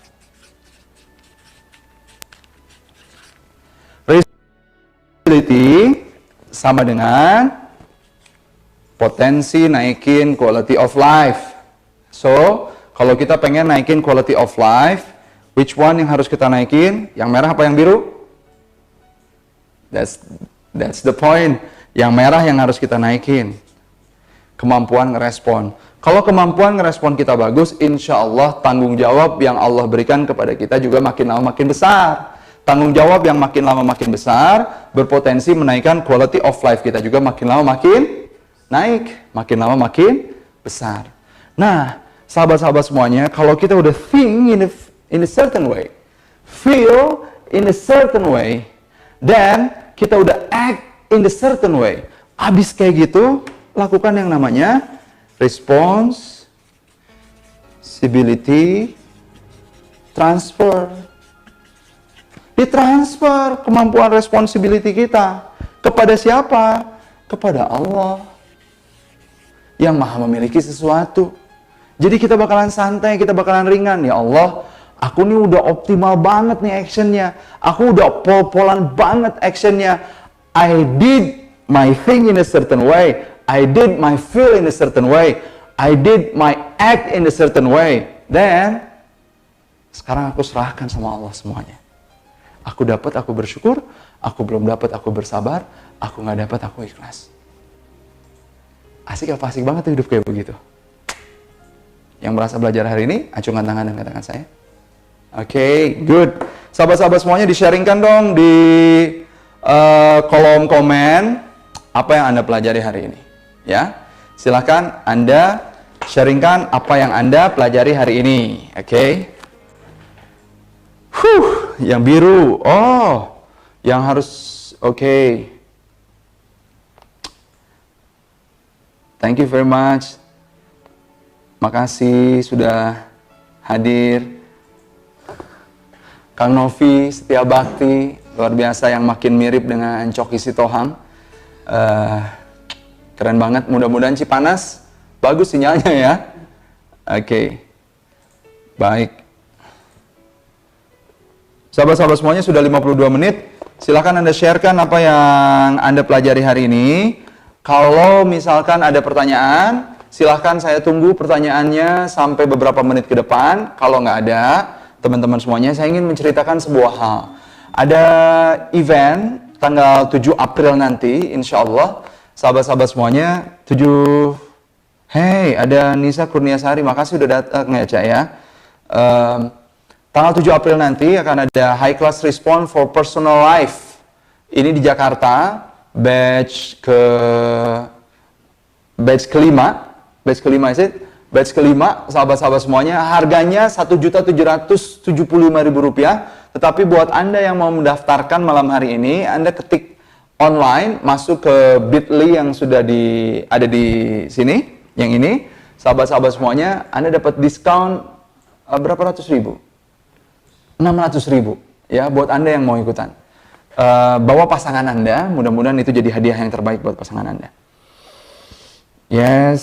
Responsibility sama dengan potensi naikin quality of life. So, kalau kita pengen naikin quality of life, which one yang harus kita naikin? Yang merah apa yang biru? That's the point. Yang merah yang harus kita naikin. Kemampuan ngerespon. Kalau kemampuan ngerespon kita bagus, insya Allah tanggung jawab yang Allah berikan kepada kita juga makin lama makin besar. Tanggung jawab yang makin lama makin besar, berpotensi menaikkan quality of life kita juga makin lama makin naik. Makin lama makin besar. Nah, sahabat-sahabat semuanya, kalau kita udah think in a certain way, feel in a certain way, dan kita udah act in a certain way. Abis kayak gitu, lakukan yang namanya responsibility Transfer. Ditransfer kemampuan responsibility kita. Kepada siapa? Kepada Allah. Yang maha memiliki sesuatu. Jadi kita bakalan santai, kita bakalan ringan. Ya Allah, aku nih udah optimal banget nih actionnya. Aku udah pol-polan banget actionnya. I did my thing in a certain way. I did my feel in a certain way. I did my act in a certain way. Then, sekarang aku serahkan sama Allah semuanya. Aku dapat, aku bersyukur. Aku belum dapat, aku bersabar. Aku nggak dapat, aku ikhlas. Asik apa asik banget tuh hidup kayak begitu. Yang merasa belajar hari ini, acungkan tangan dan katakan saya. Oke, good. Sahabat-sahabat semuanya di-sharingkan dong di kolom komen apa yang Anda pelajari hari ini. Ya, silahkan Anda sharingkan apa yang Anda pelajari hari ini. Oke. Yang biru. Oh, yang harus oke. Thank you very much. Makasih sudah hadir. Kang Novi, Setia Bakti, luar biasa yang makin mirip dengan Coki Sitohang. Keren banget, mudah-mudahan Cipanas bagus sinyalnya ya. Oke. Baik. Sahabat-sahabat semuanya sudah 52 menit. Silahkan Anda sharekan apa yang Anda pelajari hari ini. Kalau misalkan ada pertanyaan, silahkan saya tunggu pertanyaannya sampai beberapa menit ke depan. Kalau nggak ada, teman-teman semuanya, saya ingin menceritakan sebuah hal. Ada event tanggal 7 April nanti, insya Allah, sahabat-sahabat semuanya, ada Nisa Kurniasari, makasih udah datang ya Cak ya. Tanggal 7 April nanti akan ada High Class Response for Personal Life. Ini di Jakarta, batch kelima, sahabat-sahabat semuanya, harganya Rp1.775.000. Tetapi buat Anda yang mau mendaftarkan malam hari ini, Anda ketik online, masuk ke bit.ly yang sudah ada di sini, yang ini, sahabat-sahabat semuanya, Anda dapat diskon berapa ratus ribu? 600.000 ya, buat Anda yang mau ikutan. Bawa pasangan Anda, mudah-mudahan itu jadi hadiah yang terbaik buat pasangan Anda. Yes,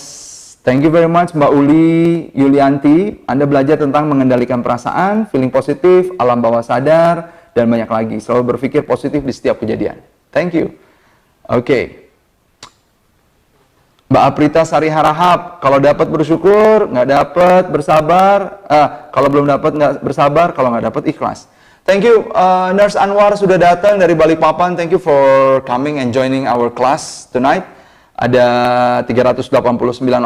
thank you very much Mbak Uli Yulianti. Anda belajar tentang mengendalikan perasaan, feeling positif, alam bawah sadar, dan banyak lagi. Selalu berpikir positif di setiap kejadian. Thank you. Oke. Mbak Aprita Sari Harahap, kalau dapat bersyukur, nggak dapat bersabar. Kalau belum dapat nggak bersabar, kalau nggak dapat ikhlas. Thank you, Nurse Anwar sudah datang dari Balikpapan. Thank you for coming and joining our class tonight. Ada 389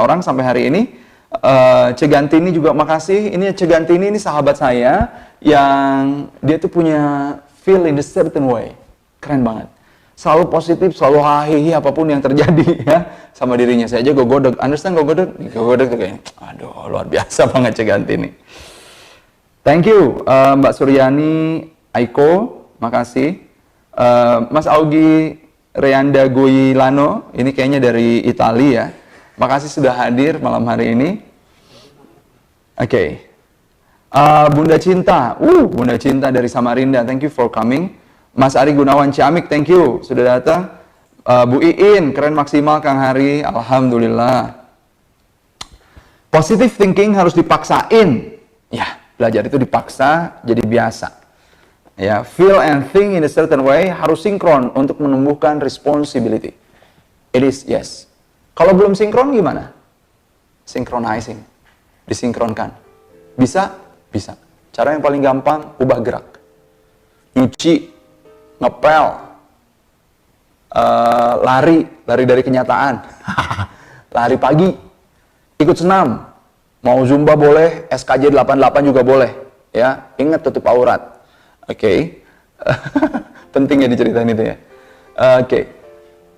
orang sampai hari ini. Cegantini juga makasih. Ini Cegantini ini sahabat saya yang dia tuh punya feel in a certain way. Keren banget. Selalu positif, selalu hahihi apapun yang terjadi ya sama dirinya. Saya aja gogodek. Understand gogodek? Gogodek tuh kayaknya. Aduh, luar biasa banget Cegantini. Thank you, Mbak Suryani Aiko, makasih. Mas Augie Reanda Goyilano, ini kayaknya dari Italia ya. Makasih sudah hadir malam hari ini. Oke. Bunda Cinta, Bunda Cinta dari Samarinda, thank you for coming. Mas Ari Gunawan Ciamik, thank you sudah datang. Bu Iin, keren maksimal Kang Hari, alhamdulillah. Positive thinking harus dipaksain. Ya, belajar itu dipaksa jadi biasa. Ya, feel and think in a certain way harus sinkron untuk menumbuhkan responsibility. It is, yes. Kalau belum sinkron gimana? Synchronizing. Disinkronkan. Bisa? Bisa. Cara yang paling gampang, ubah gerak. Nyuci, ngepel, lari dari kenyataan. Lari pagi, ikut senam. Mau Zumba boleh, SKJ 88 juga boleh. Ya, ingat tutup aurat. Oke. Penting ya diceritain itu ya. Oke.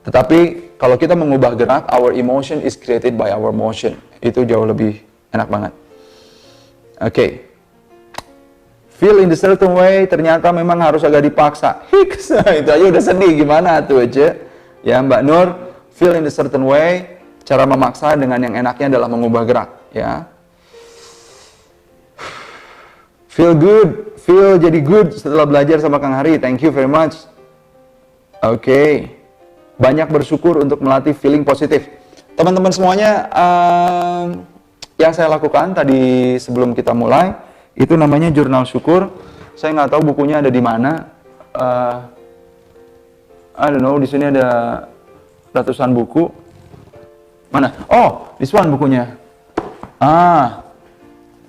Tetapi kalau kita mengubah gerak, our emotion is created by our motion. Itu jauh lebih enak banget. Oke. Feel in the certain way, ternyata memang harus agak dipaksa. Hiks, itu aja udah sedih, gimana tuh aja. Ya Mbak Nur, feel in the certain way, cara memaksa dengan yang enaknya adalah mengubah gerak. Ya. Feel good, feel jadi good setelah belajar sama Kang Hari. Thank you very much. Oke. Banyak bersyukur untuk melatih feeling positif. Teman-teman semuanya, yang saya lakukan tadi sebelum kita mulai, itu namanya jurnal syukur. Saya nggak tahu bukunya ada di mana. I don't know, di sini ada ratusan buku. Mana? Oh, this one bukunya.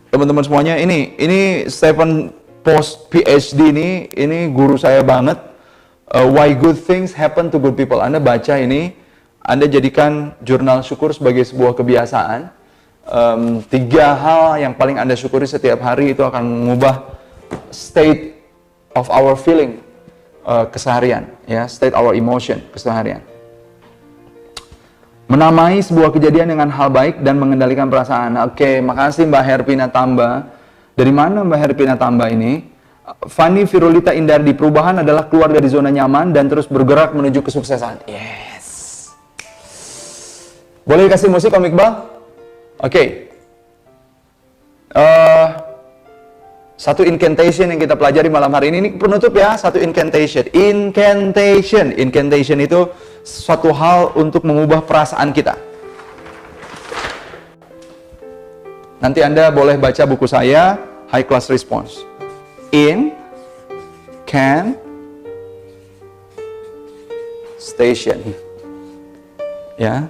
Teman-teman semuanya, ini Stephen Post PhD ini guru saya banget. Why Good Things Happen to Good People. Anda baca ini, Anda jadikan jurnal syukur sebagai sebuah kebiasaan. 3 hal yang paling Anda syukuri setiap hari itu akan mengubah state of our feeling keseharian, ya, state our emotion keseharian. Menamai sebuah kejadian dengan hal baik dan mengendalikan perasaan. Oke, makasih Mbak Herpina Tamba. Dari mana Mbak Herpina Tamba ini? Fanny Firulita Indardi, perubahan adalah keluar dari zona nyaman dan terus bergerak menuju kesuksesan. Yes. Boleh dikasih musik Om Iqbal? Oke. Satu incantation yang kita pelajari malam hari ini penutup ya, satu incantation. Incantation itu suatu hal untuk mengubah perasaan kita. Nanti Anda boleh baca buku saya, High Class Response. In, can, station. Ya.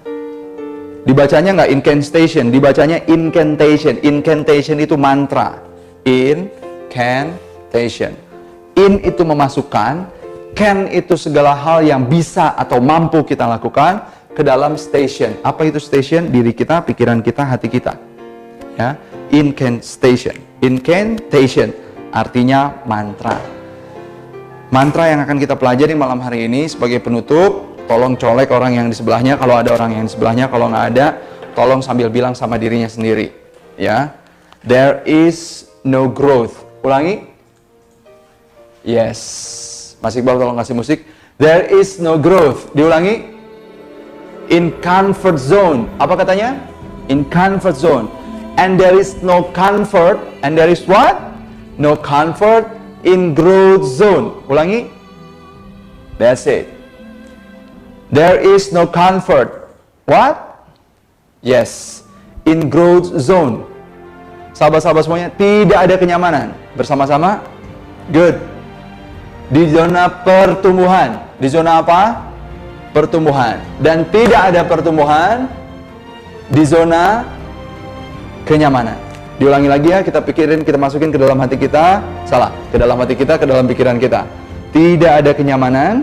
Dibacanya nggak incantation, dibacanya incantation. Incantation itu mantra. Incantation. In itu memasukkan, can itu segala hal yang bisa atau mampu kita lakukan ke dalam station. Apa itu station? Diri kita, pikiran kita, hati kita. Ya, incantation. Incantation artinya mantra. Mantra yang akan kita pelajari malam hari ini sebagai penutup. Tolong colek orang yang di sebelahnya kalau ada orang yang di sebelahnya. Kalau nggak ada, tolong sambil bilang sama dirinya sendiri. Ya, there is no growth. Ulangi. Yes. Mas Iqbal tolong kasih musik. There is no growth. Diulangi. In comfort zone. Apa katanya? In comfort zone. And there is no comfort. And there is what? No comfort in growth zone. Ulangi. That's it. There is no comfort. What? Yes. In growth zone. Sahabat-sahabat semuanya, tidak ada kenyamanan. Bersama-sama. Good. Di zona pertumbuhan. Di zona apa? Pertumbuhan. Dan tidak ada pertumbuhan di zona kenyamanan. Diulangi lagi ya, kita pikirin, kita masukin ke dalam hati kita. Salah, ke dalam hati kita, ke dalam pikiran kita. Tidak ada kenyamanan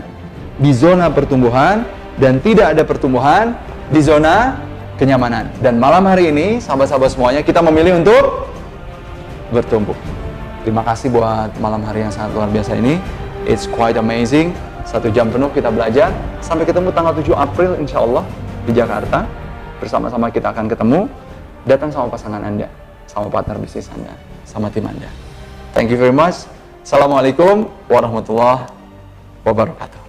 di zona pertumbuhan dan tidak ada pertumbuhan di zona kenyamanan. Dan malam hari ini, sahabat-sahabat semuanya, kita memilih untuk bertumbuh. Terima kasih buat malam hari yang sangat luar biasa ini. It's quite amazing. 1 jam penuh kita belajar. Sampai ketemu tanggal 7 April insya Allah di Jakarta. Bersama-sama kita akan ketemu. Datang sama pasangan Anda, sama partner bisnis Anda, sama tim Anda. Thank you very much. Assalamualaikum warahmatullahi wabarakatuh.